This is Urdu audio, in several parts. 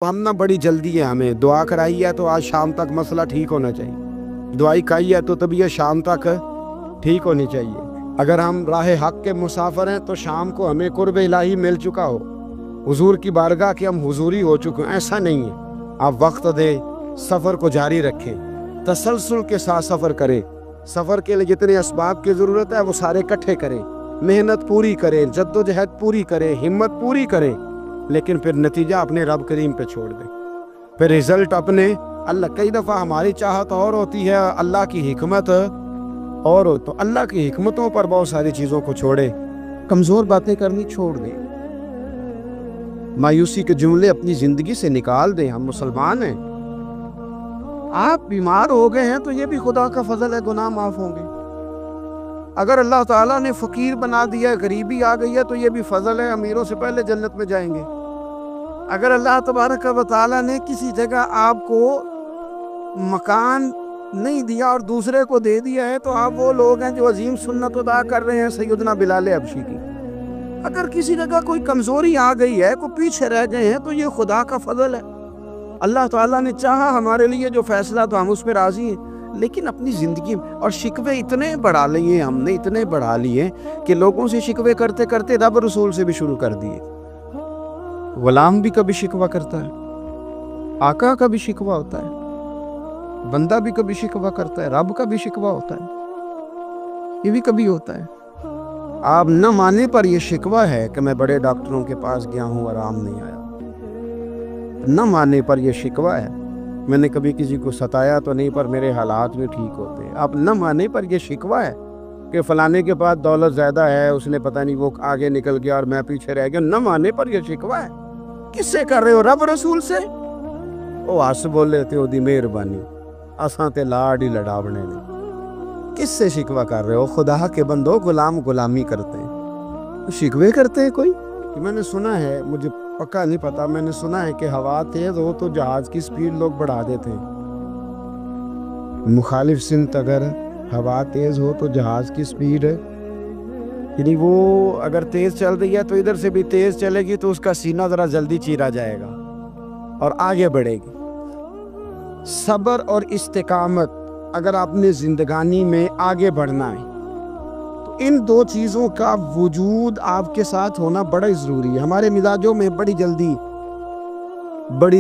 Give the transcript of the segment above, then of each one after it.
ہم نہ بڑی جلدی ہے، ہمیں دعا کرائی ہے تو آج شام تک مسئلہ ٹھیک ہونا چاہیے، دعائی کھائی ہے تو طبیعت شام تک ٹھیک ہونی چاہیے۔ اگر ہم راہ حق کے مسافر ہیں تو شام کو ہمیں قرب الہی مل چکا ہو، حضور کی بارگاہ کے ہم حضوری ہو چکے ہیں، ایسا نہیں ہے۔ آپ وقت دیں، سفر کو جاری رکھیں، تسلسل کے ساتھ سفر کریں، سفر کے لیے جتنے اسباب کی ضرورت ہے وہ سارے اکٹھے کریں، محنت پوری کریں، جد و جہد پوری کریں، ہمت پوری کریں، لیکن پھر نتیجہ اپنے رب کریم پہ چھوڑ دیں، پھر رزلٹ اپنے اللہ۔ کئی دفعہ ہماری چاہت اور ہوتی ہے، اللہ کی حکمت اور ہو، تو اللہ کی حکمتوں پر بہت ساری چیزوں کو چھوڑے، کمزور باتیں کرنی چھوڑ دیں، مایوسی کے جملے اپنی زندگی سے نکال دیں۔ ہم مسلمان ہیں، آپ بیمار ہو گئے ہیں تو یہ بھی خدا کا فضل ہے، گناہ معاف ہوں گے۔ اگر اللہ تعالیٰ نے فقیر بنا دیا، غریبی آ گئی ہے تو یہ بھی فضل ہے، امیروں سے پہلے جنت میں جائیں گے۔ اگر اللہ تبارک و تعالیٰ نے کسی جگہ آپ کو مکان نہیں دیا اور دوسرے کو دے دیا ہے تو آپ وہ لوگ ہیں جو عظیم سنت ادا کر رہے ہیں سیدنا بلال حبشی کی۔ اگر کسی جگہ کوئی کمزوری آ گئی ہے، کوئی پیچھے رہ گئے ہیں تو یہ خدا کا فضل ہے۔ اللہ تعالیٰ نے چاہا ہمارے لیے جو فیصلہ تو ہم اس پہ راضی ہیں، لیکن اپنی زندگی اور شکوے اتنے بڑھا لیے، ہم نے اتنے بڑھا لیے کہ لوگوں سے شکوے کرتے کرتے رب رسول سے بھی شروع کر دیے۔ غلام بھی کبھی شکوہ کرتا ہے، آقا کا بھی شکوہ ہوتا ہے، بندہ بھی کبھی شکوہ کرتا ہے، رب کا بھی شکوہ ہوتا ہے، یہ بھی کبھی ہوتا ہے۔ آپ نہ مانے پر یہ شکوہ ہے کہ میں بڑے ڈاکٹروں کے پاس گیا ہوں، آرام نہیں آیا، نہ ماننے پر یہ شکوہ ہے۔ میں نے کبھی کسی کو ستایا تو نہیں پر میرے حالات بھی ٹھیک ہوتے ہیں۔ آپ نہ ماننے پر یہ شکوہ ہے کہ فلانے کے پاس دولت زیادہ ہے، اس نے پتہ نہیں وہ آگے نکل گیا اور میں پیچھے رہ گیا، نہ ماننے پر یہ شکوہ ہے۔ کس سے کر رہے ہو؟ رب رسول سے؟ وہ ہس بولے تھے دی مہربانی اساں تے لاڈ ہی لڑاونے نے۔ کس سے شکوہ کر رہے ہو؟ خدا کے بندو، غلام غلامی کرتے ہیں، شکوے کرتے ہیں کوئی؟ میں نے سنا ہے، مجھے پکا نہیں پتا، میں نے سنا ہے کہ ہوا تیز ہو تو جہاز کی سپیڈ لوگ بڑھا دیتے ہیں۔ مخالف سمت اگر ہوا تیز ہو تو جہاز کی سپیڈ یعنی وہ اگر تیز چل رہی ہے تو ادھر سے بھی تیز چلے گی تو اس کا سینہ ذرا جلدی چیرا جائے گا اور آگے بڑھے گی۔ صبر اور استقامت، اگر آپ نے زندگانی میں آگے بڑھنا ہے تو ان دو چیزوں کا وجود آپ کے ساتھ ہونا بڑا ضروری ہے۔ ہمارے مزاجوں میں بڑی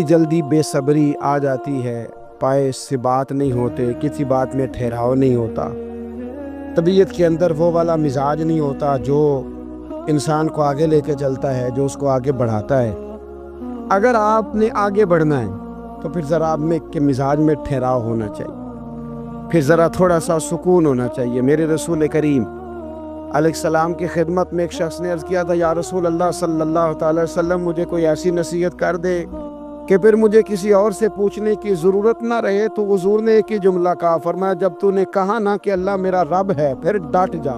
جلدی بے صبری آ جاتی ہے، پائے سے بات نہیں ہوتے، کسی بات میں ٹھہراؤ نہیں ہوتا، طبیعت کے اندر وہ والا مزاج نہیں ہوتا جو انسان کو آگے لے کے چلتا ہے، جو اس کو آگے بڑھاتا ہے۔ اگر آپ نے آگے بڑھنا ہے تو پھر ذرا آپ میں کے مزاج میں ٹھہراؤ ہونا چاہیے، پھر ذرا تھوڑا سا سکون ہونا چاہیے۔ میرے رسول کریم علیہ السلام کی خدمت میں ایک شخص نے عرض کیا تھا، یا رسول اللہ صلی اللہ تعالی وسلم، مجھے کوئی ایسی نصیحت کر دے کہ پھر مجھے کسی اور سے پوچھنے کی ضرورت نہ رہے۔ تو حضور نے ایک ہی جملہ کہا، فرمایا جب تو نے کہا نا کہ اللہ میرا رب ہے، پھر ڈٹ جا،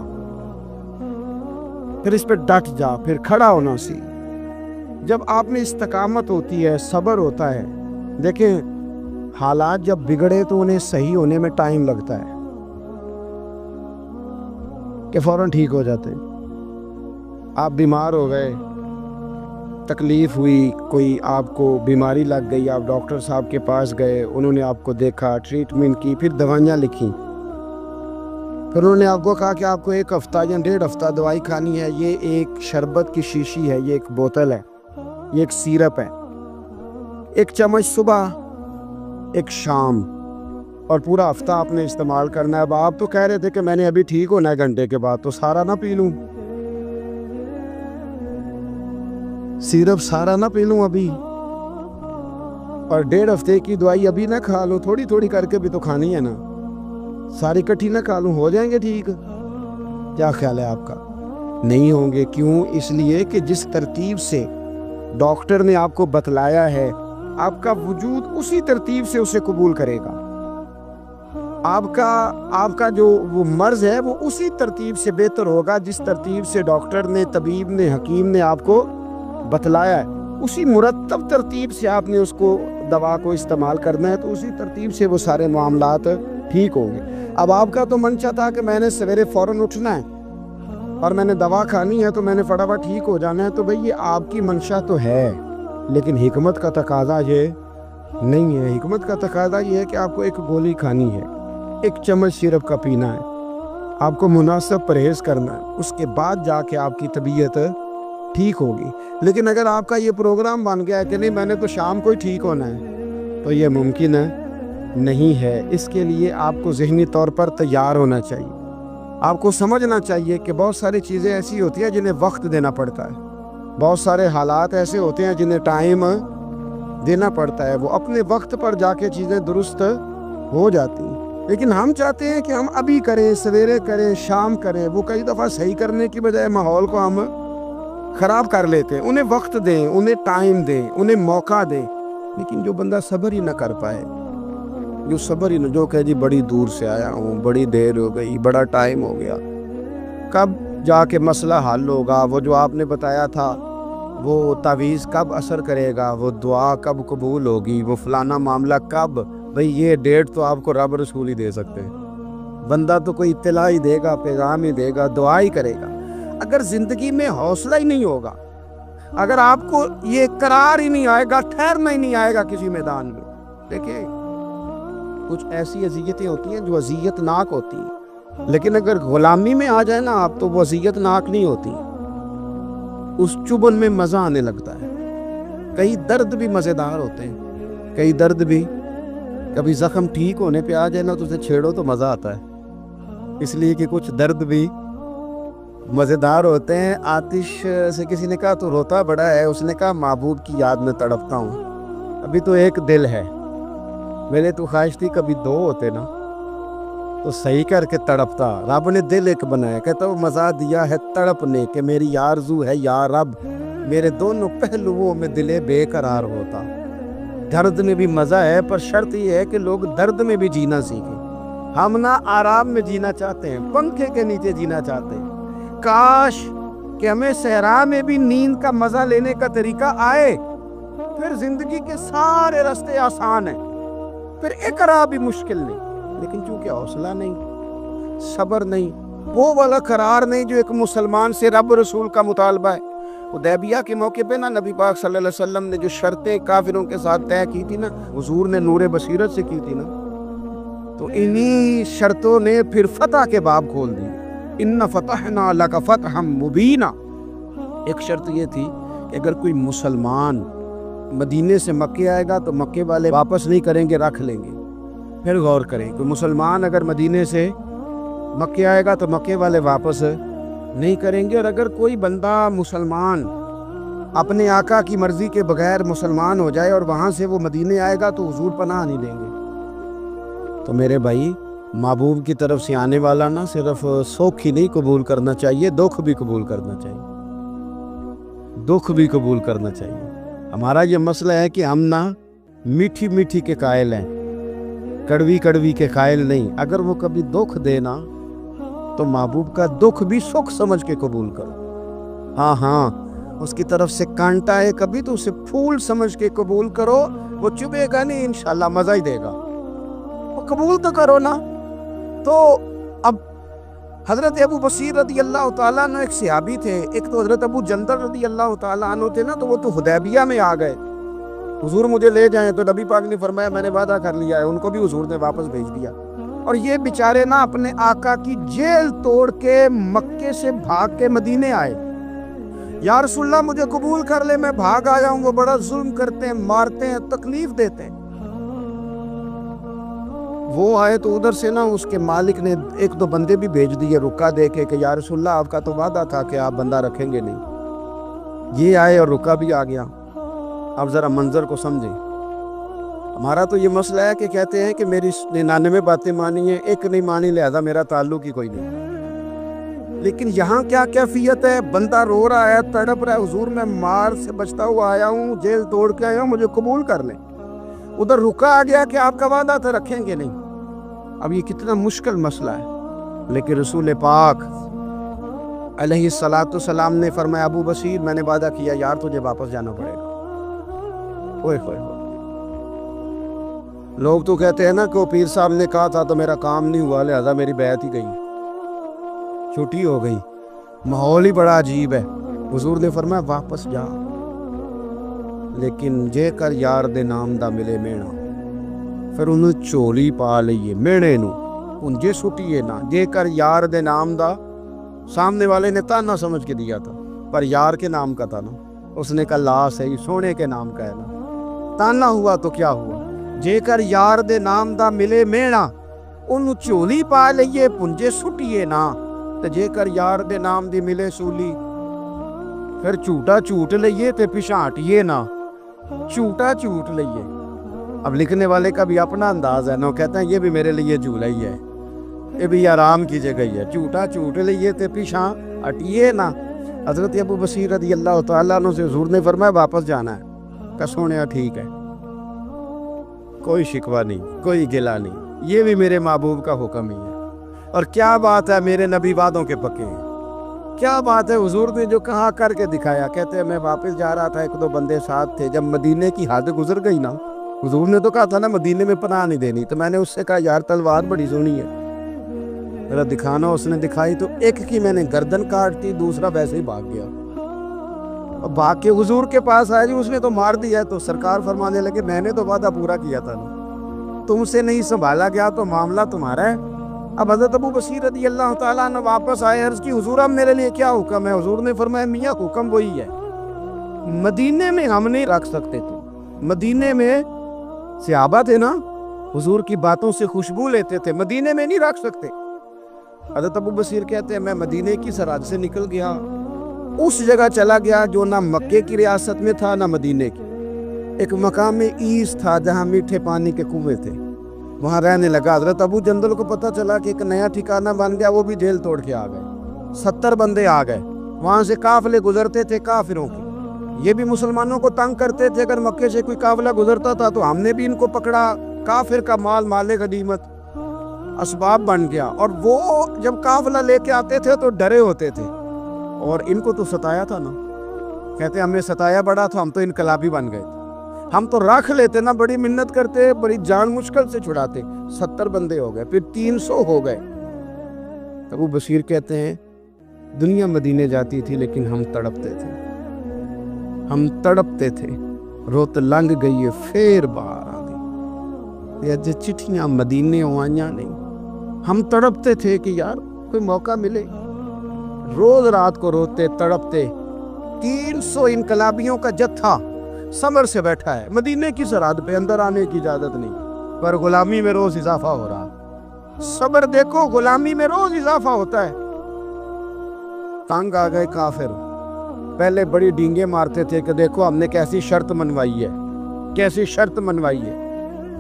پھر اس پہ ڈٹ جا، پھر کھڑا ہونا سی۔ جب آپ میں استقامت ہوتی ہے، صبر ہوتا ہے، دیکھیں حالات جب بگڑے تو انہیں صحیح ہونے میں ٹائم لگتا ہے کہ فوراً ٹھیک ہو جاتے۔ آپ بیمار ہو گئے، تکلیف ہوئی، کوئی آپ کو بیماری لگ گئی، آپ ڈاکٹر صاحب کے پاس گئے، انہوں نے آپ کو دیکھا، ٹریٹمنٹ کی، پھر دوائیاں لکھیں، پھر انہوں نے آپ کو کہا کہ آپ کو 1 ہفتہ یا 1.5 ہفتہ دوائی کھانی ہے، یہ ایک شربت کی شیشی ہے، یہ ایک بوتل ہے، یہ ایک سیرپ ہے، 1 چمچ صبح 1 شام، اور پورا ہفتہ آپ نے استعمال کرنا ہے۔ اب آپ تو کہہ رہے تھے کہ میں نے ابھی ٹھیک ہونا ہے گھنٹے کے بعد، تو سارا نہ پی لوں، سیرپ سارا نہ پی لوں ابھی، اور 1.5 ہفتے کی دوائی ابھی نہ کھا لوں، تھوڑی تھوڑی کر کے بھی تو کھانی ہے نا، ساری کٹھی نہ کھا لوں، ہو جائیں گے ٹھیک؟ کیا خیال ہے آپ کا؟ نہیں ہوں گے۔ کیوں؟ اس لیے کہ جس ترتیب سے ڈاکٹر نے آپ کو بتلایا ہے، آپ کا وجود اسی ترتیب سے اسے قبول کرے گا، آپ کا جو وہ مرض ہے وہ اسی ترتیب سے بہتر ہوگا جس ترتیب سے ڈاکٹر نے، طبیب نے، حکیم نے آپ کو بتلایا ہے، اسی مرتب ترتیب سے آپ نے اس کو دوا کو استعمال کرنا ہے، تو اسی ترتیب سے وہ سارے معاملات ٹھیک ہوں گے۔ اب آپ کا تو منشا تھا کہ میں نے سویرے فوراً اٹھنا ہے اور میں نے دوا کھانی ہے تو میں نے فٹافٹ ٹھیک ہو جانا ہے، تو بھئی یہ آپ کی منشا تو ہے، لیکن حکمت کا تقاضا یہ نہیں ہے. حکمت کا تقاضا یہ ہے کہ آپ کو ایک گولی کھانی ہے, ایک چمچ سیرپ کا پینا ہے, آپ کو مناسب پرہیز کرنا ہے, اس کے بعد جا کے آپ کی طبیعت ٹھیک ہوگی. لیکن اگر آپ کا یہ پروگرام بن گیا ہے کہ نہیں میں نے تو شام کو ہی ٹھیک ہونا ہے, تو یہ ممکن نہیں ہے. اس کے لیے آپ کو ذہنی طور پر تیار ہونا چاہیے. آپ کو سمجھنا چاہیے کہ بہت ساری چیزیں ایسی ہوتی ہیں جنہیں وقت دینا پڑتا ہے, بہت سارے حالات ایسے ہوتے ہیں جنہیں ٹائم دینا پڑتا ہے. وہ اپنے وقت پر جا کے چیزیں درست ہو جاتی ہیں. لیکن ہم چاہتے ہیں کہ ہم ابھی کریں, سویرے کریں, شام کریں. وہ کئی دفعہ صحیح کرنے کی بجائے ماحول کو ہم خراب کر لیتے ہیں. انہیں وقت دیں, انہیں ٹائم دیں, انہیں موقع دیں. لیکن جو بندہ صبر ہی نہ کر پائے, جو کہ جی بڑی دور سے آیا ہوں, بڑی دیر ہو گئی, بڑا ٹائم ہو گیا, کب جا کے مسئلہ حل ہوگا, وہ جو آپ نے بتایا تھا وہ تعویذ کب اثر کرے گا, وہ دعا کب قبول ہوگی, وہ فلانا معاملہ کب. بھئی یہ ڈیٹ تو آپ کو رب رسول ہی دے سکتے ہیں. بندہ تو کوئی اطلاع ہی دے گا, پیغام ہی دے گا, دعا ہی کرے گا. اگر زندگی میں حوصلہ ہی نہیں ہوگا, اگر آپ کو یہ قرار ہی نہیں آئے گا, ٹھہرنا ہی نہیں آئے گا کسی میدان میں. دیکھیں کچھ ایسی اذیتیں ہوتی ہیں جو اذیت ناک ہوتی ہیں, لیکن اگر غلامی میں آ جائے نا آپ تو وہ اذیت ناک نہیں ہوتی. اس چبن میں مزہ آنے لگتا ہے. کئی درد بھی مزیدار ہوتے ہیں, کئی درد بھی کبھی زخم ٹھیک ہونے پہ آ جائے نا تو اسے چھیڑو تو مزہ آتا ہے, اس لیے کہ کچھ درد بھی مزیدار ہوتے ہیں. آتش سے کسی نے کہا تو روتا بڑا ہے, اس نے کہا محبوب کی یاد میں تڑپتا ہوں. ابھی تو ایک دل ہے, میں نے تو خواہش تھی کبھی دو ہوتے نا تو صحیح کر کے تڑپتا. رب نے دل ایک بنایا, کہتا وہ مزہ دیا ہے تڑپنے کہ میری آرزو ہے یا رب میرے دونوں پہلوؤں میں دل بے قرار ہوتا. درد میں بھی مزہ ہے, پر شرط یہ ہے کہ لوگ درد میں بھی جینا سیکھیں. ہم نہ آرام میں جینا چاہتے ہیں, پنکھے کے نیچے جینا چاہتے ہیں. کاش کہ ہمیں صحرا میں بھی نیند کا مزہ لینے کا طریقہ آئے, پھر زندگی کے سارے راستے آسان ہیں, پھر اقرار بھی مشکل نہیں. لیکن چونکہ حوصلہ نہیں, صبر نہیں, وہ والا قرار نہیں جو ایک مسلمان سے رب رسول کا مطالبہ ہے. حدیبیہ کے موقع پہ نا نبی پاک صلی اللہ علیہ وسلم نے جو شرطیں کافروں کے ساتھ طے کی تھی نا, حضور نے نور بصیرت سے کی تھی نا, تو انہی شرطوں نے پھر فتح کے باب کھول دی. ان فتحنا لک فتحا مبینا. ایک شرط یہ تھی کہ اگر کوئی مسلمان مدینے سے مکے آئے گا تو مکے والے واپس نہیں کریں گے, رکھ لیں گے. پھر غور کریں, کوئی مسلمان اگر مدینے سے مکے آئے گا تو مکے والے واپس نہیں کریں گے. اور اگر کوئی بندہ مسلمان اپنے آقا کی مرضی کے بغیر مسلمان ہو جائے اور وہاں سے وہ مدینے آئے گا تو حضور پناہ نہیں دیں گے. تو میرے بھائی, محبوب کی طرف سے آنے والا نہ صرف سوکھ ہی نہیں قبول کرنا چاہیے, دکھ بھی قبول کرنا چاہیے, دکھ بھی قبول کرنا چاہیے. ہمارا یہ مسئلہ ہے کہ ہم نہ میٹھی میٹھی کے قائل ہیں, کڑوی کڑوی کے قائل نہیں. اگر وہ کبھی دکھ دینا تو محبوب کا دکھ بھی سکھ سمجھ کے قبول کرو. ہاں اس کی طرف سے کانٹا ہے کبھی تو اسے پھول سمجھ کے قبول کرو. وہ چبھے گا نہیں, انشاءاللہ مزہ ہی دے گا. وہ قبول تو کرو نا. تو اب حضرت ابو بصیر رضی اللہ تعالیٰ عنہ ایک صحابی تھے, ایک تو حضرت ابو جندل رضی اللہ تعالیٰ عنہ تھے نا, تو وہ تو حدیبیہ میں آ گئے. حضور مجھے لے جائیں, تو نبی پاک نے فرمایا میں نے وعدہ کر لیا ہے. ان کو بھی حضور نے واپس بھیج دیا. اور یہ بیچارے نا اپنے آقا کی جیل توڑ کے مکے سے بھاگ کے مدینے آئے. یا رسول اللہ مجھے قبول کر لے, میں بھاگ آیا ہوں, وہ بڑا ظلم کرتے ہیں, مارتے ہیں, تکلیف دیتے ہیں. وہ آئے تو ادھر سے نا اس کے مالک نے ایک دو بندے بھی بھیج دیے رکا دے کے کہ یا رسول اللہ آپ کا تو وعدہ تھا کہ آپ بندہ رکھیں گے نہیں. یہ آئے اور رکا بھی آ گیا. اب ذرا منظر کو سمجھیں. ہمارا تو یہ مسئلہ ہے کہ کہتے ہیں کہ میری 99 باتیں مانی ہیں, ایک نہیں مانی, لہذا میرا تعلق ہی کوئی نہیں. لیکن یہاں کیا کیفیت ہے, بندہ رو رہا ہے, تڑپ رہا ہے, حضور میں مار سے بچتا ہوا آیا ہوں, جیل توڑ کے آیا ہوں, مجھے قبول کر لیں. ادھر رکا آ گیا کہ آپ کا وعدہ تھا رکھیں گے نہیں. اب یہ کتنا مشکل مسئلہ ہے. لیکن رسول پاک علیہ السلام نے فرمایا ابو بصیر میں نے وعدہ کیا یار تجھے واپس جانا پڑے گا. اوئے ہوئے ہوئے. لوگ تو کہتے ہیں نا کہ وہ پیر صاحب نے کہا تھا تو میرا کام نہیں ہوا, لہذا میری بیعت ہی گئی, چھٹی ہو گئی. ماحول ہی بڑا عجیب ہے. حضور نے فرمایا واپس جا, لیکن جے کر یار دے نام دا ملے مینا، پھر انہوں چولی پا لئیے مینے نو پنجے سٹیے نا، جے کر یار دے نام دا، سامنے والے نے تانا سمجھ کے دیا تھا پر یار کے نام کا تھا نا، اس نے کہا لا صحیح سونے کے نام کا ہے نا، تانا ہوا تو کیا ہوا، جے کر یار دے نام دا ملے مینا انہوں چولی پا لئیے پنجے سٹیے نا، تے جے کر یار دے نام دی ملے سولی پھر چوٹا چوٹ لئیے تے پچھانٹیے نا، چوٹا چوٹ لئیے۔ اب لکھنے والے کا بھی اپنا انداز ہے نا، کہتے ہیں یہ بھی میرے لیے جھولا ہی ہے، یہ بھی آرام کی جگہ ہی ہے، چوٹا چوٹ لئیے تے پیچھا ہٹیے نا۔ حضرت ابو بصیر رضی اللہ تعالیٰ عنہ سے حضور نے فرمایا واپس جانا ہے، کہ سونیا ٹھیک ہے، کوئی شکوہ نہیں، کوئی گلہ نہیں، یہ بھی میرے محبوب کا حکم ہی ہے۔ اور کیا بات ہے، میرے نبی وعدوں کے پکے ہیں، کیا بات ہے، حضور نے جو کہا کر کے دکھایا۔ کہتے ہیں میں واپس جا رہا تھا، ایک دو بندے ساتھ تھے، جب مدینے کی حد گزر گئی نا، حضور نے تو کہا تھا نا مدینے میں پناہ نہیں دینی، تو میں نے اس سے کہا یار تلوار بڑی سونی ہے ذرا دکھانا، اس نے دکھائی تو ایک کی میں نے گردن کاٹ دی، دوسرا ویسے ہی بھاگ گیا، اور بھاگ کے حضور کے پاس آیا، جی اس نے تو مار دیا، تو سرکار فرمانے لگے میں نے تو وعدہ پورا کیا تھا نا، تم سے نہیں سنبھالا گیا تو معاملہ تمہارا ہے۔ اب حضرت ابو بصیر رضی اللہ تعالیٰ عنہ واپس آئے، عرض کی حضور اب میرے لیے کیا حکم ہے؟ حضور نے فرمایا میاں حکم وہی ہے، مدینے میں ہم نہیں رکھ سکتے، تو مدینے میں صحابہ تھے نا، حضور کی باتوں سے خوشبو لیتے تھے، مدینے میں نہیں رکھ سکتے۔ حضرت ابو بصیر کہتے ہیں میں مدینے کی سرحد سے نکل گیا، اس جگہ چلا گیا جو نہ مکے کی ریاست میں تھا نہ مدینے کی، ایک مقام ایس تھا جہاں میٹھے پانی کے کنویں تھے، وہاں رہنے لگا۔ حضرت ابو جندل کو پتہ چلا کہ ایک نیا ٹھکانہ بن گیا، وہ بھی جیل توڑ کے آ گئے، 70 بندے آ گئے، وہاں سے قافلے گزرتے تھے کافروں کے، یہ بھی مسلمانوں کو تنگ کرتے تھے، اگر مکے سے کوئی قافلہ گزرتا تھا تو ہم نے بھی ان کو پکڑا، کافر کا مال مال غنیمت اسباب بن گیا، اور وہ جب قافلہ لے کے آتے تھے تو ڈرے ہوتے تھے، اور ان کو تو ستایا تھا نا، کہتے ہمیں ستایا بڑا تو ہم تو انقلابی بن گئے تھے، ہم تو رکھ لیتے نا، بڑی منت کرتے، بڑی جان مشکل سے چھڑاتے، 70 بندے ہو گئے، پھر 300 ہو گئے۔ ابو بصیر کہتے ہیں دنیا مدینے جاتی تھی لیکن ہم تڑپتے تھے، ہم تڑپتے تھے، روت لنگ گئی ہے پھر باہر آ گئی، یہ اج چٹھیاں مدینے ہوائیاں نہیں، ہم تڑپتے تھے کہ یار کوئی موقع ملے، روز رات کو روتے تڑپتے۔ 300 انقلابیوں کا جتھا صبر سے بیٹھا ہے مدینے کی سرحد پہ، اندر آنے کی اجازت نہیں، پر غلامی میں روز اضافہ ہو رہا، صبر دیکھو غلامی میں روز اضافہ ہوتا ہے۔ تنگ آ گئے کافر، پہلے بڑی ڈینگیں مارتے تھے کہ دیکھو ہم نے کیسی شرط منوائی ہے، کیسی شرط منوائی ہے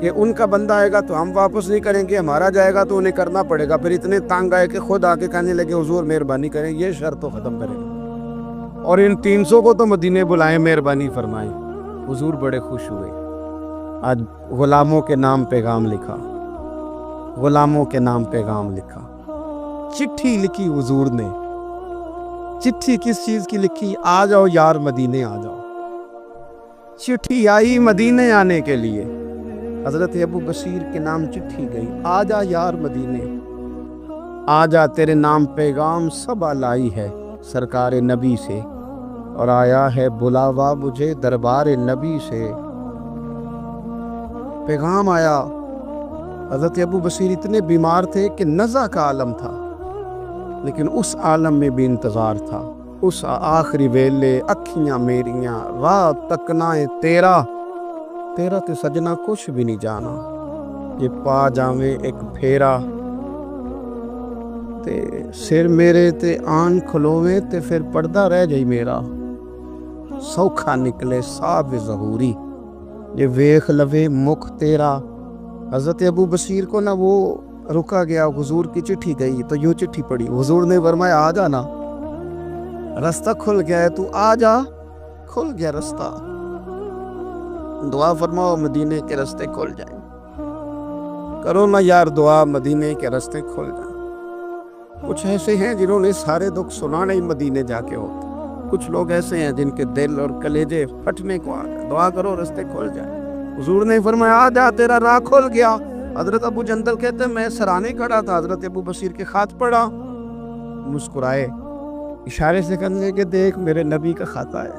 کہ ان کا بندہ آئے گا تو ہم واپس نہیں کریں گے، ہمارا جائے گا تو انہیں کرنا پڑے گا، پھر اتنے تنگ آئے کہ خود آ کے کہنے لگے حضور مہربانی کریں یہ شرط تو ختم کریں، اور ان 300 کو تو مدینے بلائیں، مہربانی فرمائیں۔ حضور بڑے خوش ہوئے، آج غلاموں کے نام پیغام لکھا، غلاموں کے نام پیغام لکھا، چٹھی لکھی حضور نے۔ چٹھی کس چیز کی لکھی؟ آ جاؤ یار مدینے آ جاؤ، چٹھی آئی مدینے آنے کے لیے، حضرت ابو بصیر کے نام چٹھی گئی، آ جا یار مدینے، آ جا تیرے نام پیغام سب لائی ہے سرکار نبی سے، اور آیا ہے بلاوا مجھے دربار نبی سے۔ پیغام آیا، حضرت ابو بصیر اتنے بیمار تھے کہ نزع کا عالم تھا، لیکن اس عالم میں بھی انتظار تھا، اس آخری ویلے اکھیاں میریاں رات تکنائے تیرا تے سجنا کچھ بھی نہیں جانا، یہ پا جاویں ایک پھیرا، تے سر میرے تے آن کھلوویں تے پھر پردہ رہ جائی میرا، سوکھا نکلے صاحب ظہوری، یہ ویخ لوے مکھ تیرا۔ حضرت ابو بصیر کو نہ وہ رکا گیا، حضور کی چٹھی گئی تو یوں چٹھی پڑی، حضور نے فرمایا آ جانا، رستہ کھل گیا ہے، تو آ جا، کھل گیا رستہ، دعا فرماؤ مدینے کے رستے کھل جائیں، کرو نا یار دعا مدینے کے رستے کھل جائیں۔ کچھ ایسے ہیں جنہوں نے سارے دکھ سنانے ہی مدینے جا کے ہوتے، کچھ لوگ ایسے ہیں جن کے دل اور کلیجے پھٹنے کو آ گئے، دعا کرو رستے کھل جائیں۔ حضور نے فرمایا آ جا تیرا راہ کھل گیا۔ حضرت ابو جندل کہتے ہیں میں سرانے کھڑا تھا، حضرت ابو بصیر کے خط پڑھا، مسکرائے، اشارے سے کہنے کہ دیکھ میرے نبی کا خط آیا،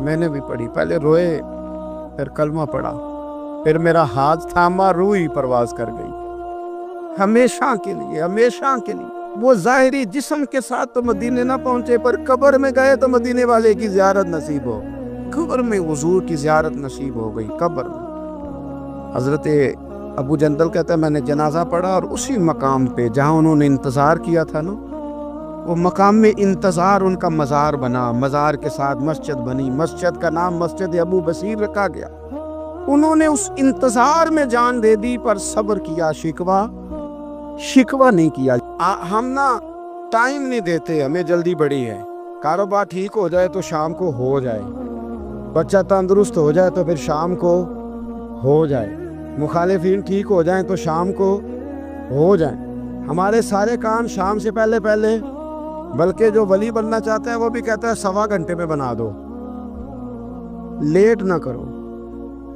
میں نے بھی پڑھی، پہلے روئے پھر کلمہ پڑھا، پھر میرا ہاتھ تھاما، روح ہی پرواز کر گئی ہمیشہ کے لیے، ہمیشہ کے لیے۔ وہ ظاہری جسم کے ساتھ تو مدینے نہ پہنچے، پر قبر میں گئے تو مدینے والے کی زیارت نصیب ہو، قبر میں حضور کی زیارت نصیب ہو گئی قبر میں۔ حضرت ابو جندل کہتا ہے میں نے جنازہ پڑھا اور اسی مقام پہ جہاں انہوں نے انتظار کیا تھا نا، وہ مقام میں انتظار ان کا مزار بنا، مزار کے ساتھ مسجد بنی، مسجد کا نام مسجد ابو بصیر رکھا گیا۔ انہوں نے اس انتظار میں جان دے دی، پر صبر کیا، شکوہ نہیں کیا۔ ہم نا ٹائم نہیں دیتے، ہمیں جلدی بڑی ہے، کاروبار ٹھیک ہو جائے تو شام کو ہو جائے، بچہ تندرست ہو جائے تو پھر شام کو ہو جائے، مخالفین ٹھیک ہو جائیں تو شام کو ہو جائیں۔ ہمارے سارے کام شام سے پہلے پہلے، بلکہ جو ولی بننا چاہتا ہے وہ بھی کہتا ہے 1.25 گھنٹے میں بنا دو، لیٹ نہ کرو۔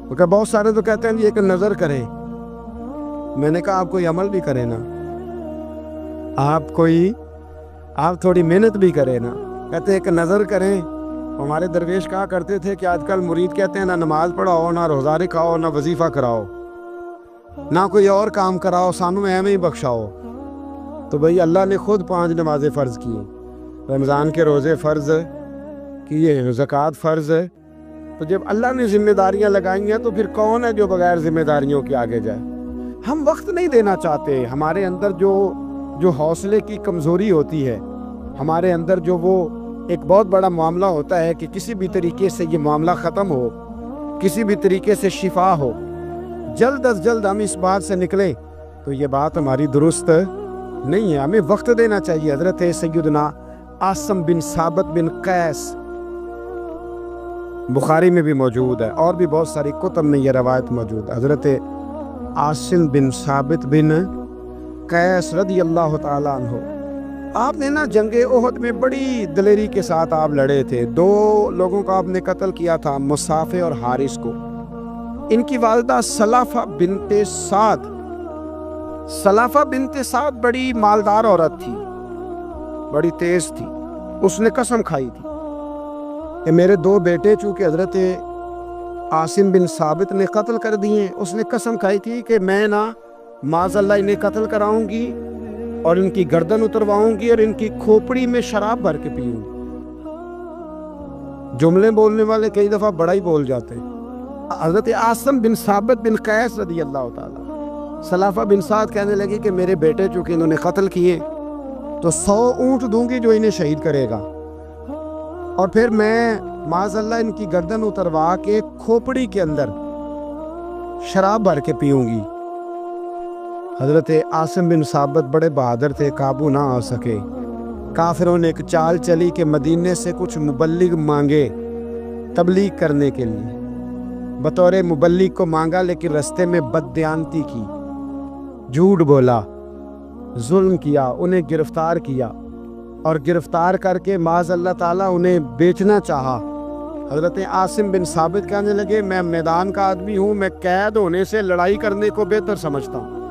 کیونکہ بہت سارے تو کہتے ہیں یہ کہ نظر کرے، میں نے کہا آپ کوئی عمل بھی کرے نا، آپ تھوڑی محنت بھی کرے نا۔ کہتے ہیں کہ نظر کریں۔ ہمارے درویش کہا کرتے تھے کہ آج کل مرید کہتے ہیں نہ نماز پڑھاؤ، نہ روزہ رکھاؤ، نہ وظیفہ کراؤ، نہ کوئی اور کام کراؤ، سانو ایویں ہی بخشاؤ۔ تو بھئی اللہ نے خود 5 نمازیں فرض کی، رمضان کے روزے فرض کیے، زکوٰۃ فرض۔ تو جب اللہ نے ذمہ داریاں لگائی ہیں تو پھر کون ہے جو بغیر ذمہ داریوں کے آگے جائے؟ ہم وقت نہیں دینا چاہتے، ہمارے اندر جو حوصلے کی کمزوری ہوتی ہے، ہمارے اندر جو وہ ایک بہت بڑا معاملہ ہوتا ہے کہ کسی بھی طریقے سے یہ معاملہ ختم ہو، کسی بھی طریقے سے شفا ہو، جلد از جلد ہم اس بات سے نکلیں، تو یہ بات ہماری درست نہیں ہے۔ ہمیں وقت دینا چاہیے۔ حضرت سیدنا عاصم بن ثابت بن قیس، بخاری میں بھی موجود ہے اور بھی بہت ساری کتب میں یہ روایت موجود ہے۔ حضرت عاصم بن ثابت بن قیس رضی اللہ تعالیٰ عنہ، آپ نے نا جنگ احد میں بڑی دلیری کے ساتھ آپ لڑے تھے۔ 2 لوگوں کو آپ نے قتل کیا تھا، مصافے اور حارث کو۔ ان کی والدہ سلافہ بنت سعد، سلافہ بنت سعد بڑی مالدار عورت تھی، بڑی تیز تھی۔ اس نے قسم کھائی تھی کہ میرے 2 بیٹے چونکہ حضرت عاصم بن ثابت نے قتل کر دیے، اس نے قسم کھائی تھی کہ میں نا معاذ اللہ انہیں قتل کراؤں گی اور ان کی گردن اترواؤں گی اور ان کی کھوپڑی میں شراب بھر کے پیوں گی۔ جملے بولنے والے کئی دفعہ بڑا ہی بول جاتے ہیں۔ حضرت عاصم بن ثابت بن قیس رضی اللہ تعالیٰ، سلافہ بن سعد کہنے لگی کہ میرے بیٹے چونکہ انہوں نے قتل کیے تو 100 اونٹ دوں گی جو انہیں شہید کرے گا، اور پھر میں معاذ اللہ ان کی گردن اتروا کے کھوپڑی کے اندر شراب بھر کے پیوں گی۔ حضرت عاصم بن ثابت بڑے بہادر تھے، قابو نہ آ سکے۔ کافروں نے ایک چال چلی کہ مدینے سے کچھ مبلغ مانگے تبلیغ کرنے کے لیے، بطور مبلغ کو مانگا، لیکن رستے میں بددیانتی کی، جھوٹ بولا، ظلم کیا، انہیں گرفتار کیا، اور گرفتار کر کے معاذ اللہ تعالیٰ انہیں بیچنا چاہا۔ حضرت عاصم بن ثابت کہنے لگے میں میدان کا آدمی ہوں، میں قید ہونے سے لڑائی کرنے کو بہتر سمجھتا ہوں،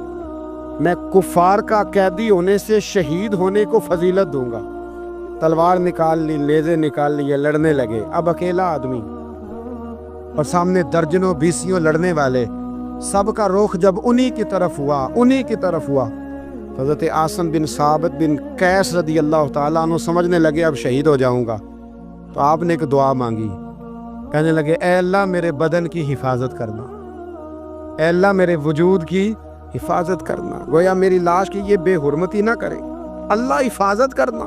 میں کفار کا قیدی ہونے سے شہید ہونے کو فضیلت دوں گا۔ تلوار نکال لی، نیزے نکال لیے، لڑنے لگے۔ اب اکیلا آدمی اور سامنے درجنوں بیسیوں لڑنے والے، سب کا رخ جب انہی کی طرف ہوا، حضرت عاصم بن ثابت بن قیس رضی اللہ تعالیٰ عنہ سمجھنے لگے اب شہید ہو جاؤں گا۔ تو آپ نے ایک دعا مانگی، کہنے لگے اے اللہ میرے بدن کی حفاظت کرنا، اے اللہ میرے وجود کی حفاظت کرنا، گویا میری لاش کی یہ بے حرمتی نہ کرے، اللہ حفاظت کرنا۔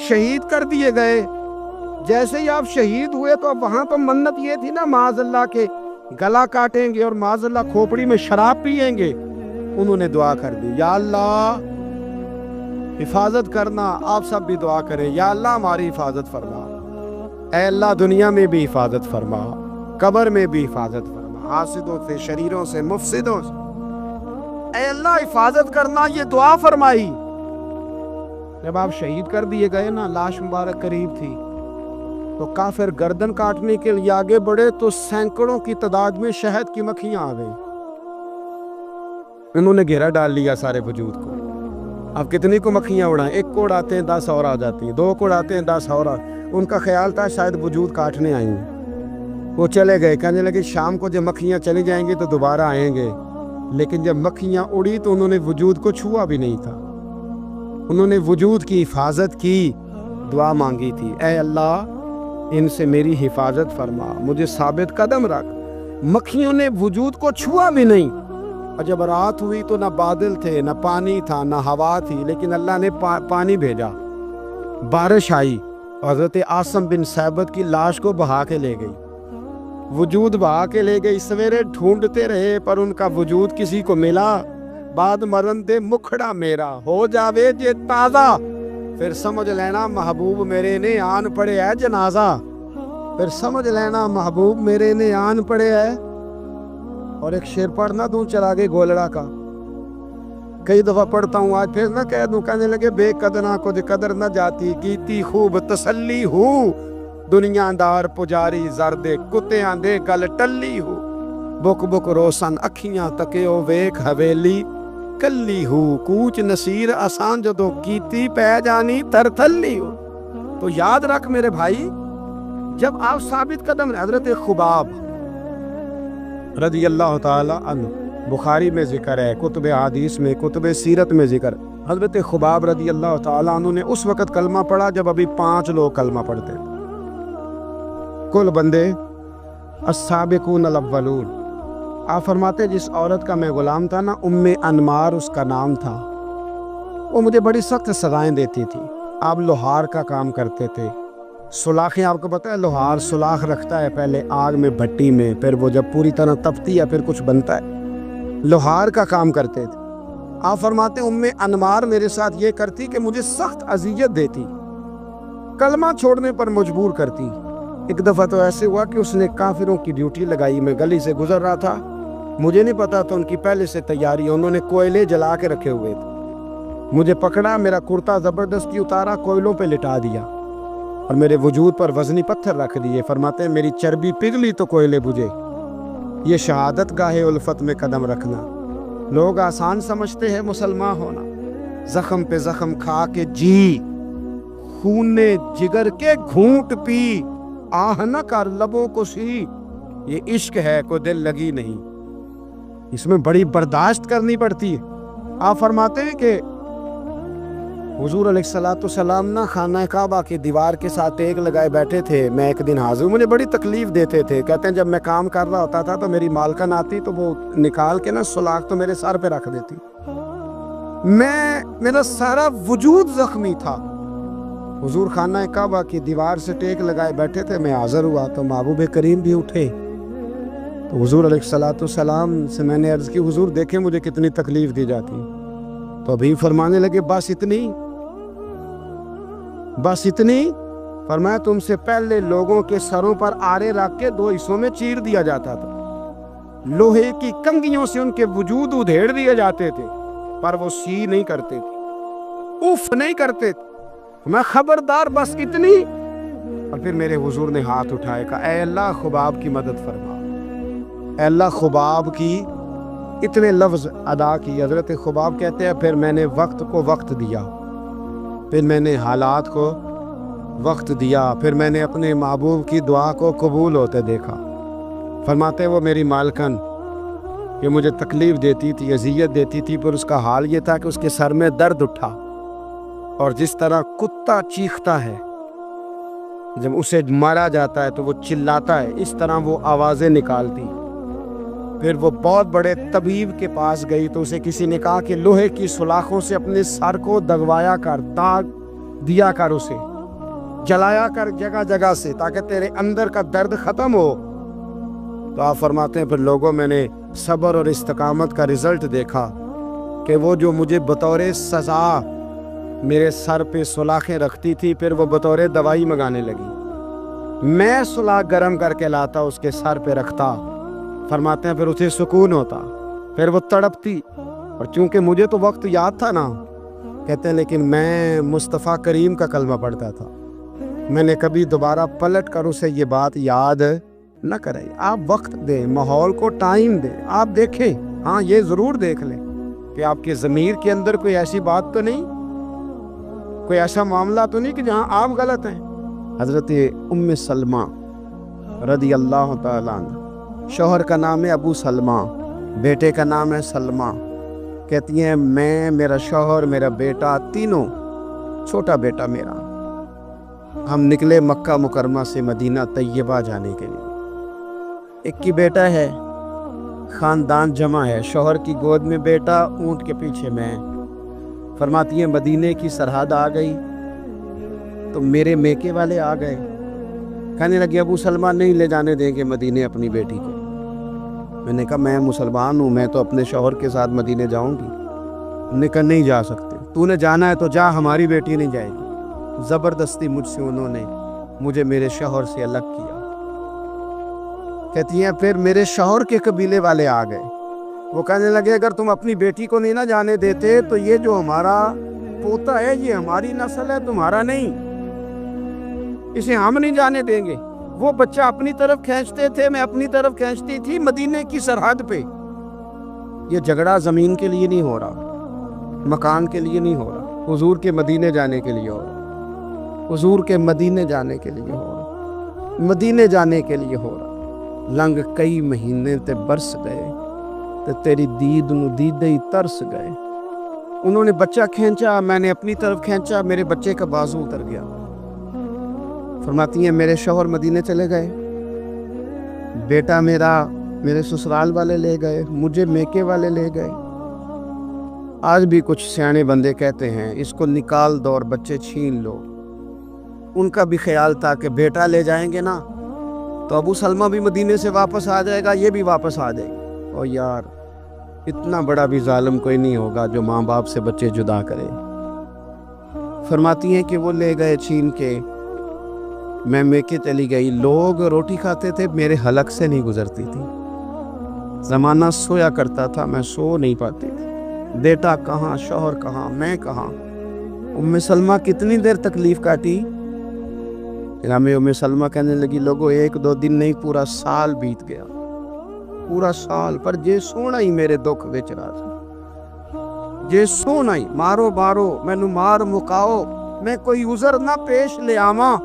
شہید کر دیے گئے۔ جیسے ہی آپ شہید ہوئے تو اب وہاں تو منت یہ تھی نا معاذ اللہ کے گلا کاٹیں گے اور معاذ اللہ کھوپڑی میں شراب پیئیں گے۔ انہوں نے دعا کر دی یا اللہ حفاظت کرنا۔ آپ سب بھی دعا کریں یا اللہ ہماری حفاظت فرما، اے اللہ دنیا میں بھی حفاظت فرما، قبر میں بھی حفاظت فرما، حاسدوں سے، شریروں سے، مفسدوں سے، اے اللہ حفاظت کرنا، یہ دعا فرمائی۔ جب آپ شہید کر دیے گئے نا، لاش مبارک قریب تھی، تو کافر گردن کاٹنے کے لیے آگے بڑھے تو سینکڑوں کی تعداد میں شہد کی مکھیاں آ گئی، انہوں نے گھیرا ڈال لیا سارے وجود کو۔ اب کتنی کو مکھیاں اڑائیں؟ ایک کو اڑاتے ہیں 10 اور آ جاتی ہیں، 2 کو اڑاتے ہیں 10 اور ان کا خیال تھا شاید وجود کاٹنے آئیں گے، وہ چلے گئے، کہنے لگے شام کو جب مکھیاں چلی جائیں گی تو دوبارہ آئیں گے، لیکن جب مکھیاں اڑی تو انہوں نے وجود کو چھوا بھی نہیں تھا، انہوں نے وجود کی حفاظت کی، دعا مانگی تھی، اے اللہ ان سے میری حفاظت فرما، مجھے ثابت قدم رکھ۔ مکھیوں نے وجود کو چھوا بھی نہیں، اور جب رات ہوئی تو نہ بادل تھے، نہ پانی تھا، نہ ہوا تھی، لیکن اللہ نے پانی بھیجا، بارش آئی، حضرت عاصم بن ثابت کی لاش کو بہا کے لے گئی، وجود بہا کے لے گئی، سویرے ڈھونڈتے رہے پر ان کا وجود کسی کو ملا، بعد مرن دے مکھڑا میرا ہو جاوے جے تازہ، پھر سمجھ لینا محبوب میرے نے آن پڑے ہے جنازہ، پھر سمجھ لینا محبوب میرے نے آن پڑے ہے۔ اور ایک شعر پڑھنا دوں چراغے گولڑا کا، کئی دفعہ پڑھتا ہوں، آج پھر نہ کہہ دوں، کہنے لگے بے قدرہ کو قدر نہ جاتی، کیتی خوب تسلی ہوں، دنیا دار پجاری زردے کتیاں دے گل ٹلی ہو، بک بک روشن اکھیاں تکیو ویک حویلی کلی ہو، کوچ نصیر آسان جدو کیتی پہ جانی تر تھلی ہو۔ تو یاد رکھ میرے بھائی، جب آپ ثابت قدم، حضرت خباب رضی اللہ تعالی عنہ، بخاری میں ذکر ہے، کتب حدیث میں، کتب سیرت میں ذکر، حضرت خباب رضی اللہ تعالی عنہ نے اس وقت کلمہ پڑھا جب ابھی 5 لوگ کلمہ پڑھتے تھے، کل بندے السابقون الاولون۔ آپ فرماتے جس عورت کا میں غلام تھا نا، ام انمار اس کا نام تھا، وہ مجھے بڑی سخت سزائیں دیتی تھی، آپ لوہار کا کام کرتے تھے، سلاخیں، آپ کو پتہ ہے لوہار سلاخ رکھتا ہے پہلے آگ میں بھٹی میں، پھر وہ جب پوری طرح تپتی ہے پھر کچھ بنتا ہے، لوہار کا کام کرتے تھے۔ آپ فرماتے ام انمار میرے ساتھ یہ کرتی کہ مجھے سخت اذیت دیتی، کلمہ چھوڑنے پر مجبور کرتی۔ ایک دفعہ تو ایسے ہوا کہ اس نے کافروں کی ڈیوٹی لگائی، میں گلی سے گزر رہا تھا، مجھے نہیں پتا تو ان کی پہلے سے تیاری، انہوں نے کوئلے جلا کے رکھے ہوئے تھے، مجھے پکڑا، میرا کرتا زبردستی اتارا، کوئلوں پہ لٹا دیا اور میرے وجود پر وزنی پتھر رکھ دیے، فرماتے ہیں میری چربی پگھلی تو کوئلے بجھے۔ یہ شہادت گاہ الفت میں قدم رکھنا، لوگ آسان سمجھتے ہیں مسلمان ہونا، زخم پہ زخم کھا کے جی، خون نے جگر کے گھونٹ پی، آہ نہ کر لبوں کو سی، یہ عشق ہے کوئی دل لگی نہیں، اس میں بڑی برداشت کرنی پڑتی ہے۔ آپ فرماتے ہیں کہ حضور علیہ السلام نہ خانہ کعبہ کی دیوار کے ساتھ ایک لگائے بیٹھے تھے، میں ایک دن حاضر، مجھے بڑی تکلیف دیتے تھے، کہتے ہیں جب میں کام کر رہا ہوتا تھا تو میری مالکن آتی تو وہ نکال کے نا سلاخ تو میرے سر پہ رکھ دیتی، میرا سارا وجود زخمی تھا، حضور خانہ کعبہ کی دیوار سے ٹیک لگائے بیٹھے تھے، میں حاضر ہوا تو محبوب کریم بھی اٹھے، تو حضور علیہ السلام سے میں نے عرض کی حضور دیکھیں مجھے کتنی تکلیف دی جاتی، تو ابھی فرمانے لگے بس اتنی، فرمایا تم سے پہلے لوگوں کے سروں پر آرے رکھ کے 2 حصوں میں چیر دیا جاتا تھا، لوہے کی کنگھیوں سے ان کے وجود ادھیڑ دیے جاتے تھے، پر وہ سی نہیں کرتے تھے، اف نہیں کرتے تھے، میں خبردار بس اتنی۔ اور پھر میرے حضور نے ہاتھ اٹھائے، کہا اے اللہ خباب کی مدد فرما، اے اللہ خباب کی، اتنے لفظ ادا کی۔ حضرت خباب کہتے ہیں پھر میں نے وقت کو وقت دیا، پھر میں نے حالات کو وقت دیا، پھر میں نے اپنے محبوب کی دعا کو قبول ہوتے دیکھا۔ فرماتے وہ میری مالکن یہ مجھے تکلیف دیتی تھی، اذیت دیتی تھی، پر اس کا حال یہ تھا کہ اس کے سر میں درد اٹھا، اور جس طرح کتا چیختا ہے جب اسے مارا جاتا ہے تو وہ چلاتا ہے، اس طرح وہ آوازیں نکالتی۔ پھر وہ بہت بڑے طبیب کے پاس گئی تو اسے کسی نے کہا کہ لوہے کی سلاخوں سے اپنے سر کو دگوایا کر، داغ دیا کر، اسے جلایا کر جگہ جگہ سے، تاکہ تیرے اندر کا درد ختم ہو۔ تو آپ فرماتے ہیں پھر لوگوں میں نے صبر اور استقامت کا رزلٹ دیکھا کہ وہ جو مجھے بطور سزا میرے سر پہ سلاخیں رکھتی تھی، پھر وہ بطور دوائی منگانے لگی، میں سلاخ گرم کر کے لاتا اس کے سر پہ رکھتا، فرماتے ہیں پھر اسے سکون ہوتا، پھر وہ تڑپتی، اور چونکہ مجھے تو وقت یاد تھا نا، کہتے ہیں لیکن میں مصطفیٰ کریم کا کلمہ پڑھتا تھا، میں نے کبھی دوبارہ پلٹ کر اسے یہ بات یاد نہ کریں۔ آپ وقت دیں، ماحول کو ٹائم دیں، آپ دیکھیں، ہاں یہ ضرور دیکھ لیں کہ کہ آپ کے ضمیر کے اندر کوئی ایسی بات تو نہیں، کوئی ایسا معاملہ تو نہیں کہ جہاں آپ غلط ہیں؟ حضرت ام سلمہ رضی اللہ تعالیٰ عنہ، شوہر کا نام ہے ابو سلمہ، بیٹے کا نام ہے سلمہ، کہتی ہیں میں، میرا شوہر، میرا بیٹا، تینوں، چھوٹا بیٹا میرا، ہم نکلے مکہ مکرمہ سے مدینہ طیبہ جانے کے لیے۔ ایک کی بیٹا ہے، خاندان جمع ہے، شوہر کی گود میں بیٹا، اونٹ کے پیچھے میں۔ فرماتی ہیں مدینے کی سرحد آ گئی تو میرے میکے والے آ گئے، کہنے لگے ابو سلمہ نہیں لے جانے دیں گے مدینے اپنی بیٹی کو۔ میں نے کہا میں مسلمان ہوں، میں تو اپنے شوہر کے ساتھ مدینے جاؤں گی۔ انہوں نے کہا نہیں جا سکتے، تو نے جانا ہے تو جا، ہماری بیٹی نہیں جائے گی۔ زبردستی مجھ سے انہوں نے مجھے میرے شوہر سے الگ کیا۔ کہتی ہیں پھر میرے شوہر کے قبیلے والے آ گئے، وہ کہنے لگے اگر تم اپنی بیٹی کو نہیں نہ جانے دیتے تو یہ جو ہمارا پوتا ہے یہ ہماری نسل ہے، تمہارا نہیں، اسے ہم نہیں جانے دیں گے۔ وہ بچہ اپنی طرف کھینچتے تھے، میں اپنی طرف کھینچتی تھی، مدینے کی سرحد پہ۔ یہ جھگڑا زمین کے لیے نہیں ہو رہا، مکان کے لیے نہیں ہو رہا، حضور کے مدینے جانے کے لیے ہو رہا، حضور کے مدینے جانے کے لیے ہو رہا، مدینے جانے کے لیے ہو رہا۔ لنگ کئی مہینے تے برس گئے تے تیری دید نو دیدے ہی ترس گئے۔ انہوں نے بچہ کھینچا، میں نے اپنی طرف کھینچا، میرے بچے کا بازو اتر گیا۔ فرماتی ہیں میرے شوہر مدینے چلے گئے، بیٹا میرا میرے سسرال والے لے گئے، مجھے میکے والے لے گئے۔ آج بھی کچھ سیانے بندے کہتے ہیں اس کو نکال دو اور بچے چھین لو۔ ان کا بھی خیال تھا کہ بیٹا لے جائیں گے نا تو ابو سلمہ بھی مدینے سے واپس آ جائے گا، یہ بھی واپس آ جائے گی۔ اور یار اتنا بڑا بھی ظالم کوئی نہیں ہوگا جو ماں باپ سے بچے جدا کرے۔ فرماتی ہیں کہ وہ لے گئے چھین کے، میں میکے چلی گئی، لوگ روٹی کھاتے تھے، میرے حلق سے نہیں گزرتی تھی۔ زمانہ سویا کرتا تھا، میں سو نہیں پاتی تھی۔ بیٹا کہاں، شوہر کہاں، میں کہاں۔ ام سلمہ کتنی دیر تکلیف کاٹی؟ ام سلمہ کہنے لگی لوگو ایک دو دن نہیں، پورا سال بیت گیا، پورا سال، پر جے سونا ہی میرے دکھ وچ راز، جے سونا ہی مارو مارو مینو مار مکاؤ، میں کوئی عذر نہ پیش لے آواں،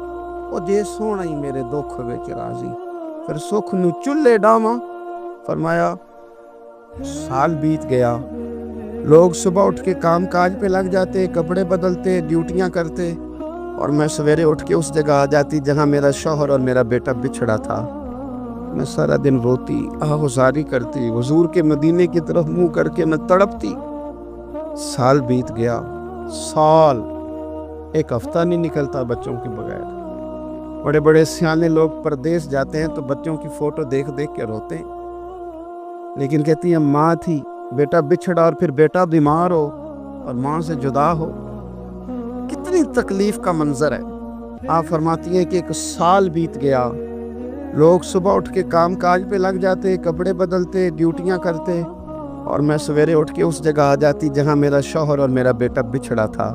او جے سونا ہی میرے دکھ وچ راضی، پھر سکھ نو چلے ڈاواں۔ فرمایا سال بیت گیا، لوگ صبح اٹھ کے کام کاج پہ لگ جاتے، کپڑے بدلتے، ڈیوٹیاں کرتے، اور میں سویرے اٹھ کے اس جگہ آ جاتی جہاں میرا شوہر اور میرا بیٹا بچھڑا تھا۔ میں سارا دن روتی، آہوزاری کرتی، حضور کے مدینے کی طرف منہ کر کے میں تڑپتی۔ سال بیت گیا، سال، ایک ہفتہ نہیں نکلتا بچوں کے بغیر۔ بڑے بڑے سیانے لوگ پردیس جاتے ہیں تو بچوں کی فوٹو دیکھ دیکھ کے روتے ہیں، لیکن کہتی ہیں ماں تھی، بیٹا بچھڑا اور پھر بیٹا بیمار ہو اور ماں سے جدا ہو، کتنی تکلیف کا منظر ہے۔ آپ فرماتی ہیں کہ ایک سال بیت گیا، لوگ صبح اٹھ کے کام کاج پہ لگ جاتے، کپڑے بدلتے، ڈیوٹیاں کرتے، اور میں سویرے اٹھ کے اس جگہ آ جاتی جہاں میرا شوہر اور میرا بیٹا بچھڑا تھا۔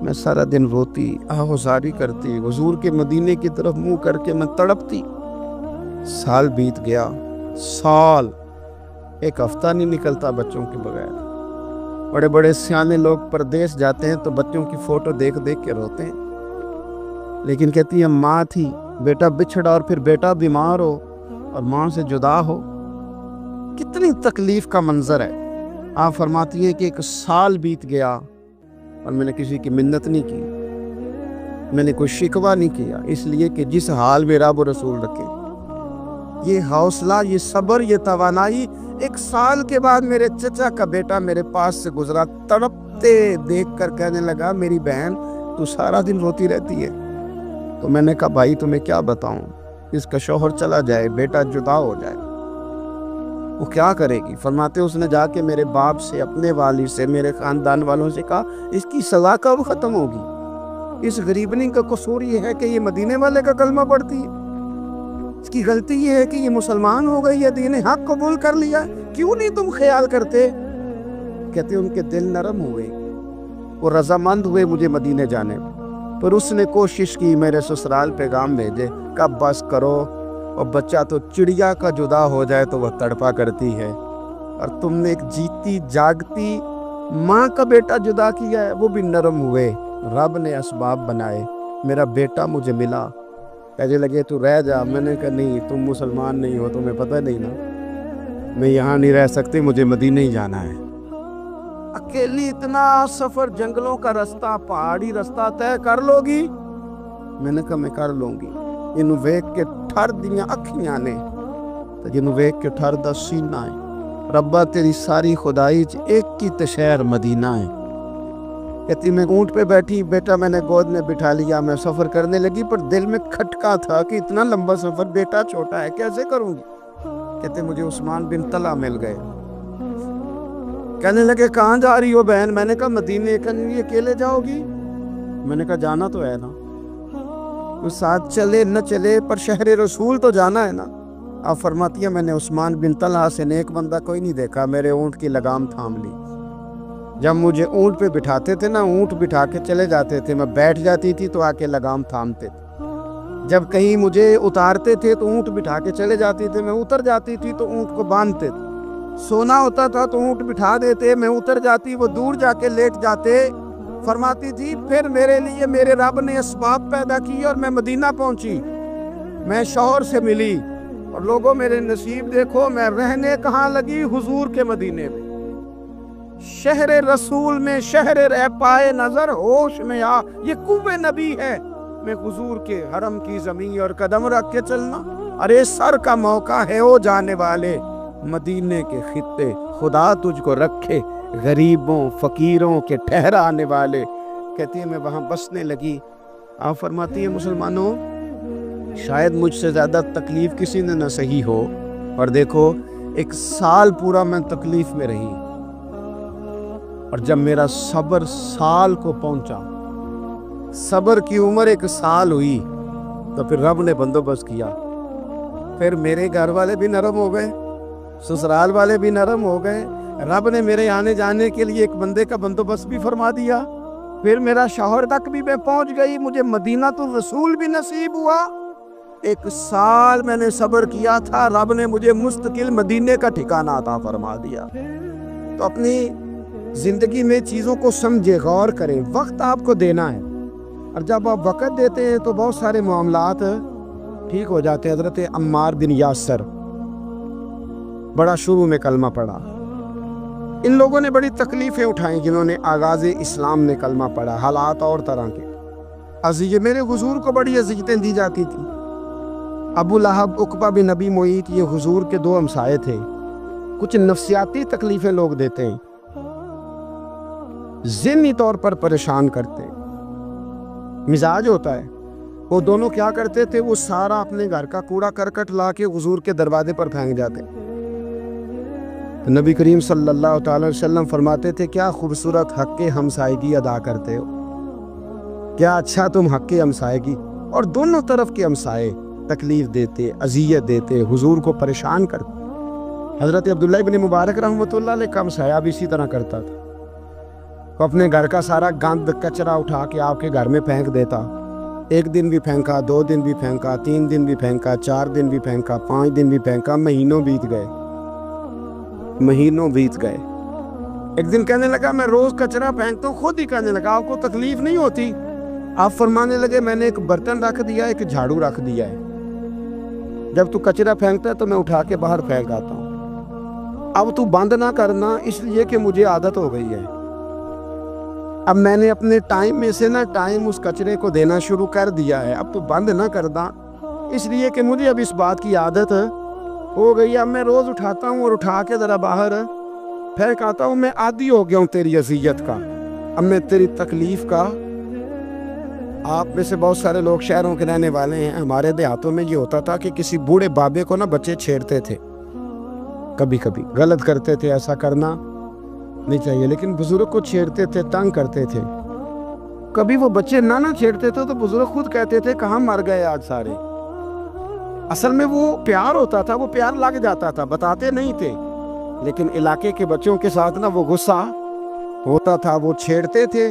میں سارا دن روتی، آہوزاری کرتی، حضور کے مدینے کی طرف منہ کر کے میں تڑپتی۔ سال بیت گیا، سال، ایک ہفتہ نہیں نکلتا بچوں کے بغیر۔ بڑے بڑے سیانے لوگ پردیس جاتے ہیں تو بچوں کی فوٹو دیکھ دیکھ کے روتے ہیں، لیکن کہتی ہیں ماں تھی، بیٹا بچھڑا اور پھر بیٹا بیمار ہو اور ماں سے جدا ہو، کتنی تکلیف کا منظر ہے۔ آپ فرماتی ہیں کہ ایک سال بیت گیا اور میں نے کسی کی منت نہیں کی، میں نے کوئی شکوہ نہیں کیا، اس لیے کہ جس حال میں رب و رسول رکھے، یہ حوصلہ، یہ صبر، یہ توانائی۔ ایک سال کے بعد میرے چچا کا بیٹا میرے پاس سے گزرا، تڑپتے دیکھ کر کہنے لگا میری بہن تو سارا دن روتی رہتی ہے۔ تو میں نے کہا بھائی تمہیں کیا بتاؤں، اس کا شوہر چلا جائے، بیٹا جدا ہو جائے، وہ کیا کرے گی؟ فرماتے اس نے جا کے میرے باپ سے، اپنے والد سے، میرے خاندان والوں سے کہا اس کی سزا کب ختم ہوگی؟ اس غریبنی کا قصور یہ ہے کہ یہ مدینے والے کا کلمہ پڑھتی ہے، اس کی غلطی یہ ہے کہ یہ مسلمان ہو گئی ہے، دین حق قبول کر لیا، کیوں نہیں تم خیال کرتے؟ کہتے ان کے دل نرم ہوئے، وہ رضامند ہوئے مجھے مدینے جانے، پر اس نے کوشش کی میرے سسرال پیغام بھیجے، کب بس کرو، اور بچہ تو چڑیا کا جدا ہو جائے تو وہ تڑپا کرتی ہے، اور تم نے ایک جیتی جاگتی ماں کا بیٹا جدا کیا ہے، وہ بھی نرم ہوئے، رب نے اسباب بنائے، میرا بیٹا مجھے ملا۔ کہنے لگے تو رہ جا، میں نے کہا نہیں، تم مسلمان نہیں ہو، تمہیں پتہ نہیں نا، میں یہاں نہیں رہ سکتی، مجھے مدینہ ہی جانا ہے۔ اکیلی اتنا سفر، جنگلوں کا رستہ، پہاڑی رستہ طے کر لو گی؟ میں نے کہا میں کر لوں گی۔ انہوں ویک کے ٹھر دیاں اکھیاں نے تے جنوں ویک کے ٹھر دا سینہ ہے، ربا تیری ساری خدائی ایک کی تشہر مدینہ ہے۔ کہتی میں اونٹ پہ بیٹھی، بیٹا میں نے گود میں بٹھا لیا، میں سفر کرنے لگی، پر دل میں کھٹکا تھا کہ اتنا لمبا سفر، بیٹا چھوٹا ہے، کیسے کروں گی؟ کہتے مجھے عثمان بن طلحہ مل گئے، کہنے لگے کہاں جا رہی ہو بہن؟ میں نے کہا مدینے۔ کہنے لگے اکیلے جاؤ گی؟ میں نے کہا جانا تو ہے نا، تو ساتھ چلے نہ چلے پر شہر رسول تو جانا ہے نا۔ آپ فرماتی ہیں میں نے عثمان بن طلحہ سے نیک بندہ کوئی نہیں دیکھا، میرے اونٹ کی لگام تھام لی۔ جب مجھے اونٹ پہ بٹھاتے تھے نا، اونٹ بٹھا کے چلے جاتے تھے، میں بیٹھ جاتی تھی تو آ کے لگام تھامتے تھے۔ جب کہیں مجھے اتارتے تھے تو اونٹ بٹھا کے چلے جاتی تھے، میں اتر جاتی تھی تو اونٹ کو باندھتے تھے۔ سونا ہوتا تھا تو اونٹ بٹھا دیتے، میں اتر جاتی، وہ دور جا کے لیٹ جاتے۔ فرماتی تھی پھر میرے لیے میرے رب نے اسباب پیدا کی اور میں مدینہ پہنچی، میں شوہر سے ملی، اور لوگوں میرے نصیب دیکھو، میں رہنے کہاں لگی؟ حضور کے مدینے میں، شہر رسول میں، شہر رہ پائے نظر ہوش میں آ، یہ کوہ نبی ہے، میں حضور کے حرم کی زمین اور قدم رکھ کے چلنا۔ ارے سر کا موقع ہے او جانے والے، مدینے کے خطے، خدا تجھ کو رکھے غریبوں فقیروں کے ٹھہرانے والے۔ کہتی ہے میں وہاں بسنے لگی۔ آپ فرماتی ہیں مسلمانوں، شاید مجھ سے زیادہ تکلیف کسی نے نہ سہی ہو، اور دیکھو 1 سال پورا میں تکلیف میں رہی، اور جب میرا صبر سال کو پہنچا، صبر کی عمر 1 سال ہوئی، تو پھر رب نے بندوبست کیا، پھر میرے گھر والے بھی نرم ہو گئے، سسرال والے بھی نرم ہو گئے، رب نے میرے آنے جانے کے لیے ایک بندے کا بندوبست بھی فرما دیا، پھر میرا شوہر تک بھی میں پہنچ گئی، مجھے مدینہ الرسول بھی نصیب ہوا۔ 1 سال میں نے صبر کیا تھا، رب نے مجھے مستقل مدینے کا ٹھکانہ عطا فرما دیا۔ تو اپنی زندگی میں چیزوں کو سمجھے، غور کریں، وقت آپ کو دینا ہے، اور جب آپ وقت دیتے ہیں تو بہت سارے معاملات ٹھیک ہو جاتے ہیں۔ حضرت عمار بن یاسر بڑا شروع میں کلمہ پڑھا، ان لوگوں نے بڑی تکلیفیں اٹھائیں جنہوں نے آغاز اسلام میں کلمہ پڑھا، حالات اور طرح کے عزیز، میرے حضور کو بڑی اذیتیں دی جاتی تھیں۔ ابو لہب، عقبہ بن نبی معیط، یہ حضور کے 2 ہمسائے تھے۔ کچھ نفسیاتی تکلیفیں لوگ دیتے ہیں، ذہنی طور پر پریشان کرتے ہیں، مزاج ہوتا ہے۔ وہ دونوں کیا کرتے تھے؟ وہ سارا اپنے گھر کا کوڑا کرکٹ لا کے حضور کے دروازے پر پھینک جاتے۔ تو نبی کریم صلی اللہ تعالی وسلم فرماتے تھے کیا خوبصورت حق ہمسائیگی ادا کرتے ہو، کیا اچھا تم حق ہمسائیگی، اور دونوں طرف کے ہمسائے تکلیف دیتے، اذیت دیتے، حضور کو پریشان کرتے۔ حضرت عبداللہ ابن مبارک رحمۃ اللہ علیہ کا ہمسایہ بھی اسی طرح کرتا تھا، وہ اپنے گھر کا سارا گند کچرا اٹھا کے آپ کے گھر میں پھینک دیتا۔ 1 دن بھی پھینکا، 2 دن بھی پھینکا، 3 دن بھی پھینکا، 4 دن بھی پھینکا، 5 دن بھی پھینکا، مہینوں بیت گئے، مہینوں بیت گئے۔ ایک دن کہنے لگا میں روز کچرا پھینکتا ہوں، خود ہی کہنے لگا آپ کو تکلیف نہیں ہوتی؟ آپ فرمانے لگے میں نے ایک برتن رکھ دیا، ایک جھاڑو رکھ دیا ہے، جب تو کچرا پھینکتا ہے تو میں اٹھا کے باہر پھینک آتا ہوں، اب تو بند نہ کرنا، اس لیے کہ مجھے عادت ہو گئی ہے۔ اب میں نے اپنے ٹائم میں سے ٹائم اس کچرے کو دینا شروع کر دیا ہے، اب تو بند نہ کرنا، اس لیے کہ مجھے اب اس بات کی عادت ہو گئی، اب میں روز اٹھاتا ہوں اور اٹھا کے ذرا باہر پھینک آتا ہوں، میں عادی ہو گیا ہوں تیری اذیت کا، اب میں تیری تکلیف کا۔ آپ میں سے بہت سارے لوگ شہروں کے رہنے والے ہیں، ہمارے دیہاتوں میں یہ ہوتا تھا کہ کسی بوڑھے بابے کو بچے چھیڑتے تھے، کبھی کبھی غلط کرتے تھے، ایسا کرنا نہیں چاہیے، لیکن بزرگ کو چھیڑتے تھے، تنگ کرتے تھے۔ کبھی وہ بچے نہ چھیڑتے تھے تو بزرگ خود کہتے تھے کہاں مر گئے آج سارے۔ اصل میں وہ پیار ہوتا تھا، وہ پیار لگ جاتا تھا، بتاتے نہیں تھے، لیکن علاقے کے بچوں کے ساتھ وہ غصہ ہوتا تھا، وہ چھیڑتے تھے۔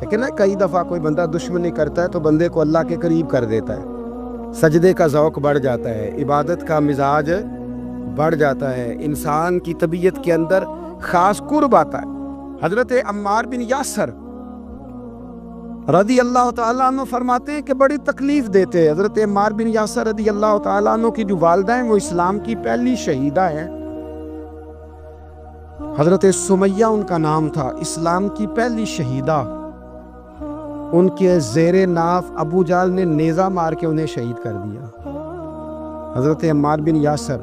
لیکن کئی دفعہ کوئی بندہ دشمنی کرتا ہے تو بندے کو اللہ کے قریب کر دیتا ہے، سجدے کا ذوق بڑھ جاتا ہے، عبادت کا مزاج بڑھ جاتا ہے، انسان کی طبیعت کے اندر خاص قرب آتا ہے۔ حضرت عمار بن یاسر رضی اللہ تعالیٰ عنہ فرماتے ہیں کہ بڑی تکلیف دیتے۔ حضرت عمار بن یاسر رضی اللہ تعالیٰ عنہ کی جو والدہ ہیں وہ اسلام کی پہلی شہیدہ ہیں، حضرت سمیہ ان کا نام تھا، اسلام کی پہلی شہیدہ۔ ان کے زیر ناف ابو جہل نے نیزہ مار کے انہیں شہید کر دیا۔ حضرت عمار بن یاسر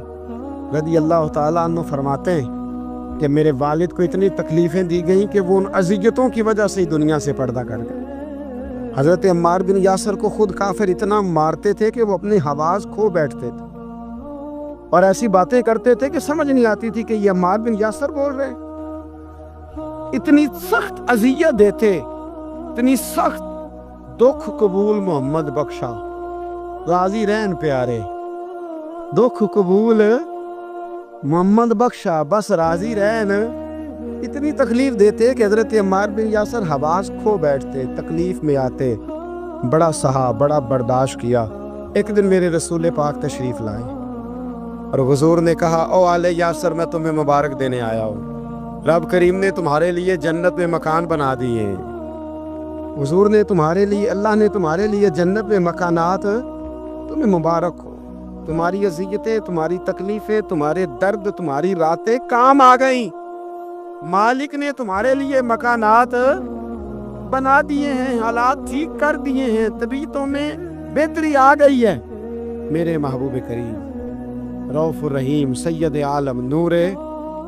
رضی اللہ تعالیٰ عنہ فرماتے ہیں کہ میرے والد کو اتنی تکلیفیں دی گئیں کہ وہ ان اذیتوں کی وجہ سے ہی دنیا سے پردہ کر گئے۔ حضرت عمار بن یاسر کو خود کافر اتنا مارتے تھے کہ وہ اپنی حواس کھو بیٹھتے تھے اور ایسی باتیں کرتے تھے کہ سمجھ نہیں آتی تھی کہ یہ عمار بن یاسر بول رہے ہیں۔ اتنی سخت اذیت دیتے، اتنی سخت۔ دکھ قبول محمد بخشا، راضی رہن پیارے، دکھ قبول محمد بخشا، بس راضی رہن۔ اتنی تکلیف دیتے کہ حضرت عمار بن یاسر حواس کھو بیٹھتے، تکلیف میں آتے، بڑا سہا، بڑا برداشت کیا۔ ایک دن میرے رسول پاک تشریف لائے اور حضور نے کہا، او آل یاسر میں تمہیں مبارک دینے آیا ہوں، رب کریم نے تمہارے لیے جنت میں مکان بنا دیے ہیں۔ حضور نے تمہارے لیے، اللہ نے تمہارے لیے جنت میں مکانات، تمہیں مبارک ہو، تمہاری اذیتیں، تمہاری تکلیفیں، تمہارے درد، تمہاری راتیں کام آ گئیں، مالک نے تمہارے لیے مکانات بنا دیے ہیں، حالات ٹھیک کر دیے ہیں، طبیعتوں میں بہتری آ گئی ہے۔ میرے محبوب کریم رؤوف الرحیم سید عالم نور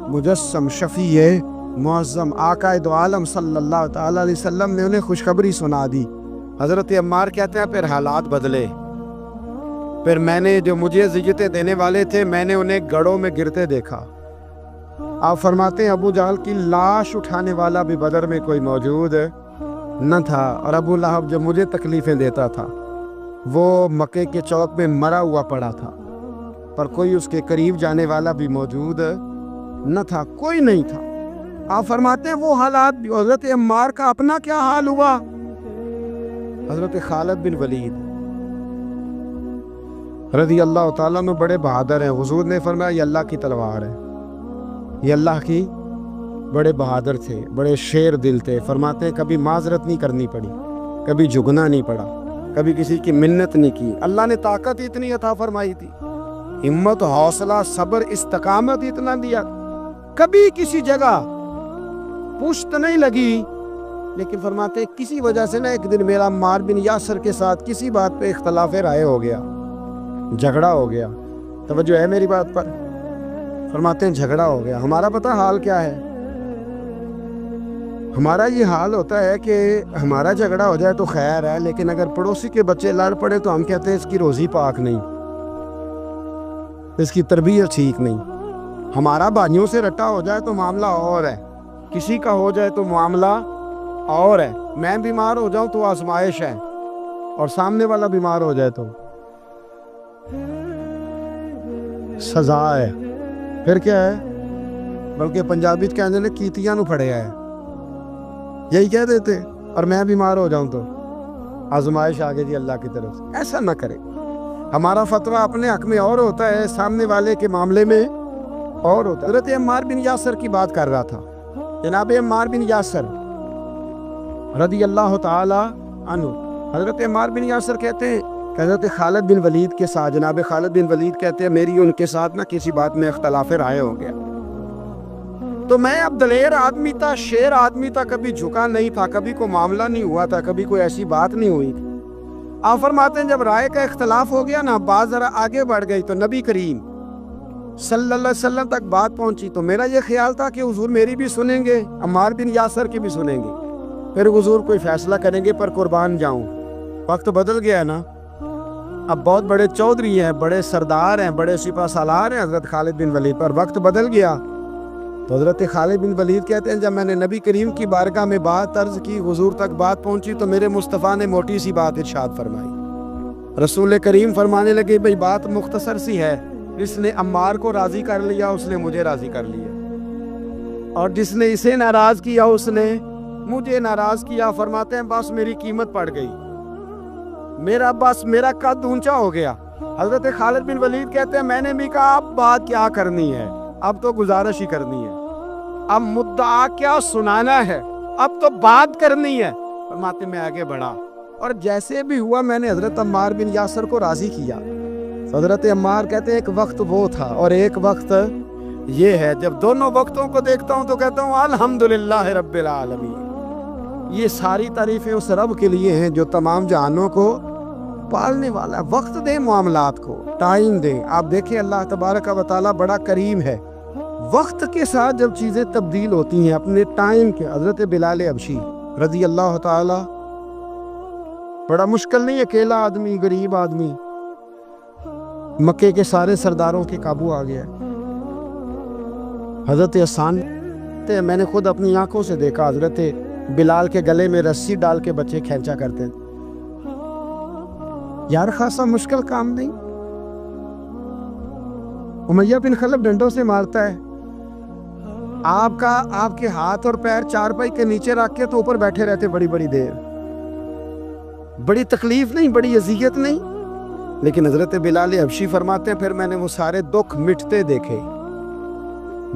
مجسم شفیع معظم آقا دو عالم صلی اللہ تعالیٰ علیہ وسلم نے انہیں خوشخبری سنا دی۔ حضرت عمار کہتے ہیں پھر حالات بدلے، پھر میں نے جو مجھے اذیتیں دینے والے تھے میں نے انہیں گڑھوں میں گرتے دیکھا۔ آپ فرماتے ہیں ابو جہل کی لاش اٹھانے والا بھی بدر میں کوئی موجود نہ تھا، اور ابو لہب جو مجھے تکلیفیں دیتا تھا وہ مکے کے چوک میں مرا ہوا پڑا تھا، پر کوئی اس کے قریب جانے والا بھی موجود نہ تھا، کوئی نہیں تھا۔ آپ فرماتے ہیں وہ حالات بھی۔ حضرت عمار کا اپنا کیا حال ہوا؟ حضرت خالد بن ولید رضی اللہ تعالیٰ عنہ بڑے بہادر ہیں۔ حضور نے فرمایا یہ اللہ کی تلوار ہے، یہ اللہ کی، بڑے بہادر تھے، بڑے شیر دل تھے۔ فرماتے ہیں کبھی معذرت نہیں کرنی پڑی، کبھی جھکنا نہیں پڑا، کبھی کسی کی منت نہیں کی۔ اللہ نے طاقت اتنی عطا فرمائی تھی، ہمت، حوصلہ، صبر، استقامت اتنا دیا، کبھی کسی جگہ پشت نہیں لگی۔ لیکن فرماتے ہیں کسی وجہ سے نا ایک دن میرا عمار بن یاسر کے ساتھ کسی بات پہ اختلاف رائے ہو گیا، جھگڑا ہو گیا۔ توجہ ہے میری بات پر؟ فرماتے ہیں جھگڑا ہو گیا۔ ہمارا پتہ حال کیا ہے؟ ہمارا یہ حال ہوتا ہے کہ ہمارا جھگڑا ہو جائے تو خیر ہے، لیکن اگر پڑوسی کے بچے لڑ پڑے تو ہم کہتے ہیں اس کی روزی پاک نہیں، اس کی تربیت ٹھیک نہیں۔ ہمارا بھائیوں سے رٹا ہو جائے تو معاملہ اور ہے، کسی کا ہو جائے تو معاملہ اور ہے۔ میں بیمار ہو جاؤں تو آزمائش ہے، اور سامنے والا بیمار ہو جائے تو سزا ہے۔ پھر کیا ہے؟ بلکہ پنجابی کہنے نے کیتیاں نو پھڑے ہے، یہی کہہ دیتے، اور میں بیمار ہو جاؤں تو آزمائش آگے جی اللہ کی طرف سے۔ ایسا نہ کرے۔ ہمارا فتویٰ اپنے حق میں اور ہوتا ہے، سامنے والے کے معاملے میں اور ہوتا ہے۔ حضرت عمار بن یاسر کی بات کر رہا تھا، جناب عمار بن یاسر رضی اللہ تعالی عنہ۔ حضرت عمار بن یاسر کہتے ہیں کہ حضرت خالد بن ولید کے ساتھ، جناب خالد بن ولید کہتے ہیں میری ان کے ساتھ نہ کسی بات میں اختلاف رائے ہو گیا، تو میں اب دلیر آدمی تھا، شیر آدمی تھا، کبھی جھکا نہیں تھا، کبھی کوئی معاملہ نہیں ہوا تھا، کبھی کوئی ایسی بات نہیں ہوئی تھی۔ آپ فرماتے ہیں جب رائے کا اختلاف ہو گیا نا، بات ذرا آگے بڑھ گئی تو نبی کریم صلی اللہ علیہ وسلم تک بات پہنچی، تو میرا یہ خیال تھا کہ حضور میری بھی سنیں گے، عمار بن یاسر کی بھی سنیں گے، پھر حضور کوئی فیصلہ کریں گے، پر قربان جاؤں۔ وقت بدل گیا ہے نا، اب بہت بڑے چودھری ہیں، بڑے سردار ہیں، بڑے سپہ سالار ہیں حضرت خالد بن ولید، پر وقت بدل گیا۔ تو حضرت خالد بن ولید کہتے ہیں جب میں نے نبی کریم کی بارگاہ میں بات عرض کی، حضور تک بات پہنچی، تو میرے مصطفیٰ نے موٹی سی بات ارشاد فرمائی۔ رسول کریم فرمانے لگے بھئی بات مختصر سی ہے، جس نے عمار کو راضی کر لیا اس نے مجھے راضی کر لیا، اور جس نے اسے ناراض کیا اس نے مجھے ناراض کیا۔ فرماتے ہیں بس میری قیمت پڑ گئی، میرا قد اونچا ہو گیا، حضرت خالد بن ولید کہتے ہیں میں نے بھی کہا اب بات کیا کرنی ہے، اب تو گزارش ہی کرنی ہے، اب مدعا کیا سنانا ہے، اب تو بات کرنی ہے۔ فرماتے میں آگے بڑھا اور جیسے بھی ہوا میں نے حضرت عمار بن یاسر کو راضی کیا۔ حضرت عمار کہتے ہیں ایک وقت وہ تھا اور ایک وقت یہ ہے، جب دونوں وقتوں کو دیکھتا ہوں تو کہتا ہوں الحمدللہ رب العالمین۔ یہ ساری تعریفیں اس رب کے لیے ہیں جو تمام جہانوں کو پالنے والا ہے۔ وقت دیں معاملات کو، ٹائم دیں۔ آپ دیکھیں اللہ تبارک و تعالیٰ بڑا کریم ہے، وقت کے ساتھ جب چیزیں تبدیل ہوتی ہیں اپنے ٹائم کے۔ حضرت بلال حبشی رضی اللہ تعالیٰ، بڑا مشکل نہیں، اکیلا آدمی، غریب آدمی، مکے کے سارے سرداروں کے قابو آ گیا۔ حضرت حسان میں نے خود اپنی آنکھوں سے دیکھا حضرت بلال کے گلے میں رسی ڈال کے بچے کھینچا کرتے تھے۔ یار خاصا مشکل کام نہیں۔ امیہ بن خلف ڈنڈوں سے مارتا ہے، آپ کے ہاتھ اور پیر چارپائی کے نیچے رکھ کے تو اوپر بیٹھے رہتے بڑی بڑی دیر، بڑی تکلیف نہیں، بڑی اذیت نہیں۔ لیکن حضرت بلال حبشی فرماتے ہیں پھر میں نے وہ سارے دکھ مٹتے دیکھے۔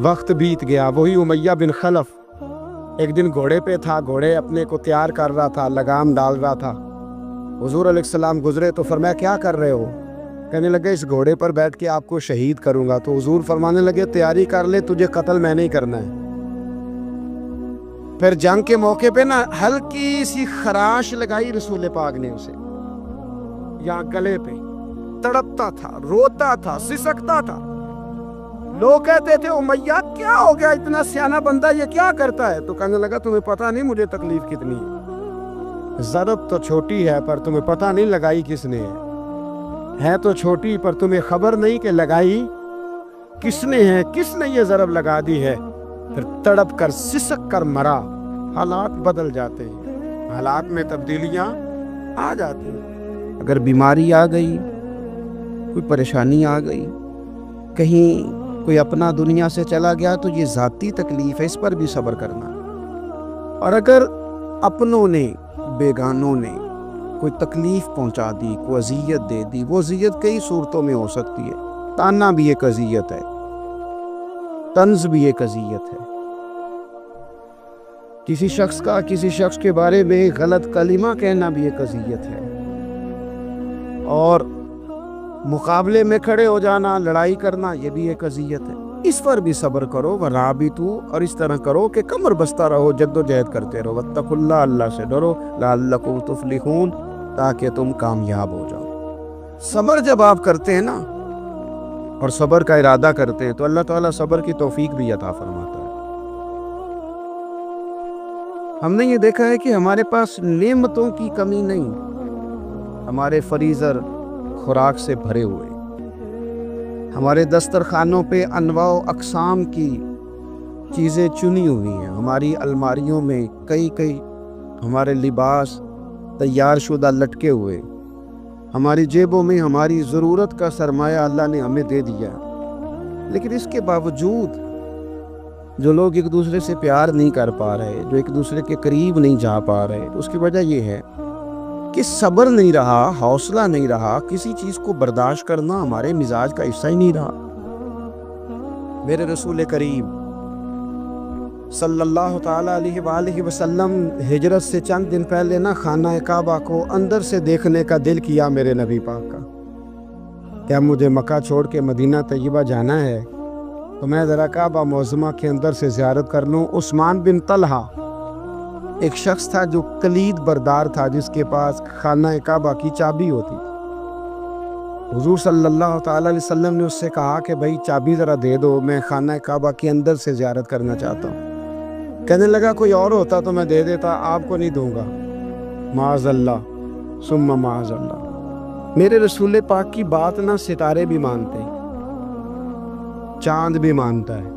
وقت بیت گیا، وہی امیہ بن خلف ایک دن گھوڑے پہ تھا، گھوڑے اپنے کو تیار کر رہا تھا، لگام ڈال رہا تھا۔ حضور علیہ السلام گزرے تو فرمایا کیا کر رہے ہو؟ کہنے لگے اس گھوڑے پر بیٹھ کے آپ کو شہید کروں گا۔ تو حضور فرمانے لگے تیاری کر لے، تجھے قتل میں نہیں کرنا ہے۔ پھر جنگ کے موقع پہ نا ہلکی سی خراش لگائی رسول پاک نے اسے، یہاں گلے پہ، تڑپتا تھا، روتا تھا، سسکتا تھا۔ لوگ کہتے تھے امیہ کیا ہو گیا، اتنا سیانہ بندہ یہ کیا کرتا ہے؟ تو کہنے لگا تمہیں پتہ نہیں مجھے تکلیف کتنی ہے، ضرب تو چھوٹی ہے پر تمہیں پتہ نہیں لگائی کس نے ہے تو چھوٹی پر تمہیں خبر نہیں کہ لگائی کس نے ہے، کس نے یہ ضرب لگا دی ہے۔ پھر تڑپ کر سسک کر مرا۔ حالات بدل جاتے ہیں، حالات میں تبدیلیاں آ جاتی ہیں۔ اگر بیماری آ گئی، کوئی پریشانی آ گئی، کہیں کوئی اپنا دنیا سے چلا گیا تو یہ ذاتی تکلیف ہے، اس پر بھی صبر کرنا۔ اور اگر اپنوں نے، بیگانوں نے کوئی تکلیف پہنچا دی، کوئی اذیت دے دی، وہ اذیت کئی صورتوں میں ہو سکتی ہے۔ تانا بھی ایک اذیت ہے، طنز بھی ایک اذیت ہے، کسی شخص کے بارے میں غلط کلمہ کہنا بھی ایک اذیت ہے، اور مقابلے میں کھڑے ہو جانا، لڑائی کرنا، یہ بھی ایک اذیت ہے۔ اس پر بھی صبر کرو، ورابطو، اور اس طرح کرو کہ کمر بستہ رہو، جد و جہد کرتے رہو۔ واتقوا اللہ، اللہ سے ڈرو، لعلکم تفلحون، تاکہ تم کامیاب ہو جاؤ۔ صبر جب آپ کرتے ہیں نا، اور صبر کا ارادہ کرتے ہیں تو اللہ تعالیٰ صبر کی توفیق بھی عطا فرماتا ہے۔ ہم نے یہ دیکھا ہے کہ ہمارے پاس نعمتوں کی کمی نہیں، ہمارے فریزر خوراک سے بھرے ہوئے، ہمارے دسترخوانوں پہ انواع و اقسام کی چیزیں چنی ہوئی ہیں، ہماری الماریوں میں کئی ہمارے لباس تیار شدہ لٹکے ہوئے، ہماری جیبوں میں ہماری ضرورت کا سرمایہ اللہ نے ہمیں دے دیا۔ لیکن اس کے باوجود جو لوگ ایک دوسرے سے پیار نہیں کر پا رہے، جو ایک دوسرے کے قریب نہیں جا پا رہے، تو اس کی وجہ یہ ہے کہ صبر نہیں رہا، حوصلہ نہیں رہا، کسی چیز کو برداشت کرنا ہمارے مزاج کا حصہ ہی نہیں رہا۔ میرے رسول کریم صلی اللہ تعالیٰ علیہ وآلہ وسلم ہجرت سے چند دن پہلے نا خانہ کعبہ کو اندر سے دیکھنے کا دل کیا میرے نبی پاک کا، کیا مجھے مکہ چھوڑ کے مدینہ طیبہ جانا ہے تو میں ذرا کعبہ معظمہ کے اندر سے زیارت کر لوں۔ عثمان بن طلحہ ایک شخص تھا جو کلید بردار تھا، جس کے پاس خانہ کعبہ کی چابی ہوتی تھی۔ حضور صلی اللہ تعالیٰ علیہ وسلم نے اس سے کہا کہ بھائی چابی ذرا دے دو، میں خانہ کعبہ کے اندر سے زیارت کرنا چاہتا ہوں۔ کہنے لگا کوئی اور ہوتا تو میں دے دیتا، آپ کو نہیں دوں گا۔ معاذ اللہ ثم معاذ اللہ۔ میرے رسول پاک کی بات نہ ستارے بھی مانتے ہیں، چاند بھی مانتا ہے،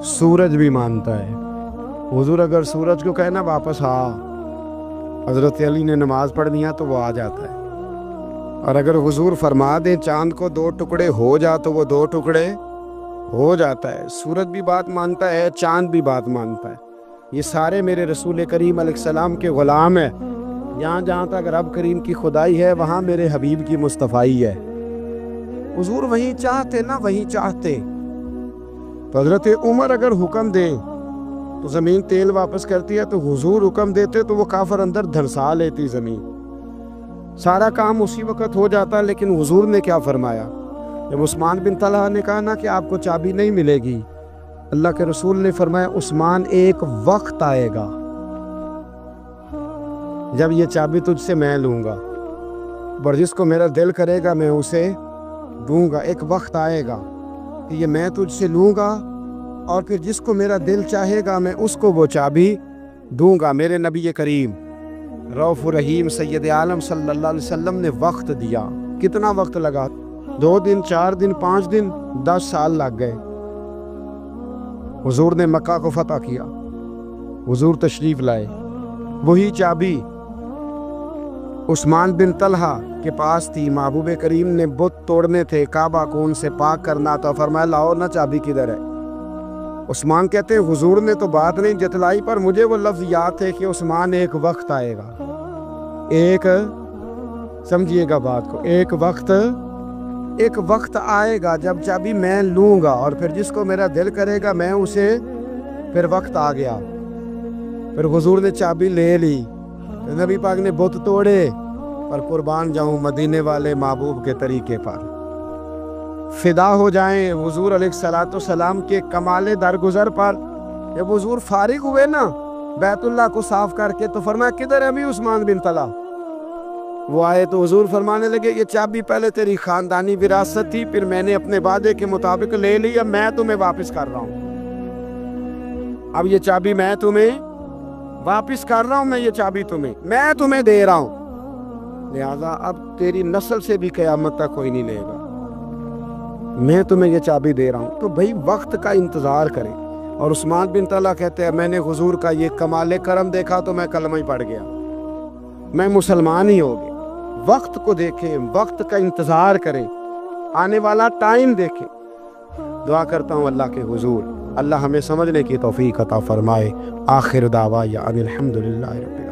سورج بھی مانتا ہے۔ حضور اگر سورج کو کہنا واپس حضرت علی نے نماز پڑھ دیا تو وہ آ جاتا ہے، اور اگر حضور فرما دیں چاند کو 2 ٹکڑے ہو جا تو وہ 2 ٹکڑے ہو جاتا ہے۔ سورج بھی بات مانتا ہے، چاند بھی بات مانتا ہے۔ یہ سارے میرے رسول کریم علیہ السلام کے غلام ہیں، یہاں جہاں تک رب کریم کی خدائی ہے وہاں میرے حبیب کی مصطفائی ہے۔ حضور وہیں چاہتے نا وہیں چاہتے۔ تو حضرت عمر اگر حکم دے تو زمین تیل واپس کرتی ہے، تو حضور حکم دیتے تو وہ کافر اندر دھنسا لیتی زمین، سارا کام اسی وقت ہو جاتا۔ لیکن حضور نے کیا فرمایا؟ جب عثمان بن طلحہ نے کہا نا کہ آپ کو چابی نہیں ملے گی، اللہ کے رسول نے فرمایا عثمان ایک وقت آئے گا جب یہ چابی تجھ سے میں لوں گا، اور جس کو میرا دل کرے گا میں اسے دوں گا۔ ایک وقت آئے گا کہ یہ میں تجھ سے لوں گا، اور پھر جس کو میرا دل چاہے گا میں اس کو وہ چابی دوں گا۔ میرے نبی کریم رؤوف رحیم سید عالم صلی اللہ علیہ وسلم نے وقت دیا۔ کتنا وقت لگا؟ 2 دن، 4 دن، 5 دن، 10 سال لگ گئے۔ حضور نے مکہ کو فتح کیا، حضور تشریف لائے، وہی چابی عثمان بن طلحہ کے پاس تھی۔ محبوب کریم نے بت توڑنے تھے، کعبہ کو ان سے پاک کرنا تھا، فرمایا لاؤ نا چابی کدھر ہے؟ عثمان کہتے ہیں حضور نے تو بات نہیں جتلائی، پر مجھے وہ لفظ یاد ہے کہ عثمان ایک وقت آئے گا، ایک سمجھیے گا بات کو، ایک وقت آئے گا جب چابی میں لوں گا، اور پھر جس کو میرا دل کرے گا میں اسے، پھر وقت آ گیا، پھر حضور نے چابی لے لی، نبی پاک نے بت توڑے، پر قربان جاؤں مدینے والے محبوب کے طریقے پر، فدا ہو جائیں حضور علیہ الصلوۃ والسلام کے کمال درگزر پر۔ جب حضور فارغ ہوئے نا بیت اللہ کو صاف کر کے، تو فرمایا کدھر ہے ابھی عثمان بن طلحہ؟ وہ آئے تو حضور فرمانے لگے یہ چابی پہلے تیری خاندانی وراثت تھی، پھر میں نے اپنے وعدے کے مطابق لے لی، اب میں تمہیں واپس کر رہا ہوں، اب یہ چابی میں تمہیں واپس کر رہا ہوں، میں یہ چابی میں تمہیں دے رہا ہوں، لہذا اب تیری نسل سے بھی قیامت تک کوئی نہیں لے گا، میں تمہیں یہ چابی دے رہا ہوں۔ تو بھائی وقت کا انتظار کریں۔ اور عثمان بن طلحہ کہتے ہیں میں نے حضور کا یہ کمال کرم دیکھا تو میں کلمہ ہی پڑھ گیا، میں مسلمان ہی ہو گیا۔ وقت کو دیکھیں، وقت کا انتظار کریں، آنے والا ٹائم دیکھیں۔ دعا کرتا ہوں اللہ کے حضور اللہ ہمیں سمجھنے کی توفیق عطا فرمائے۔ آخر دعوانا الحمدللہ رب العالمین۔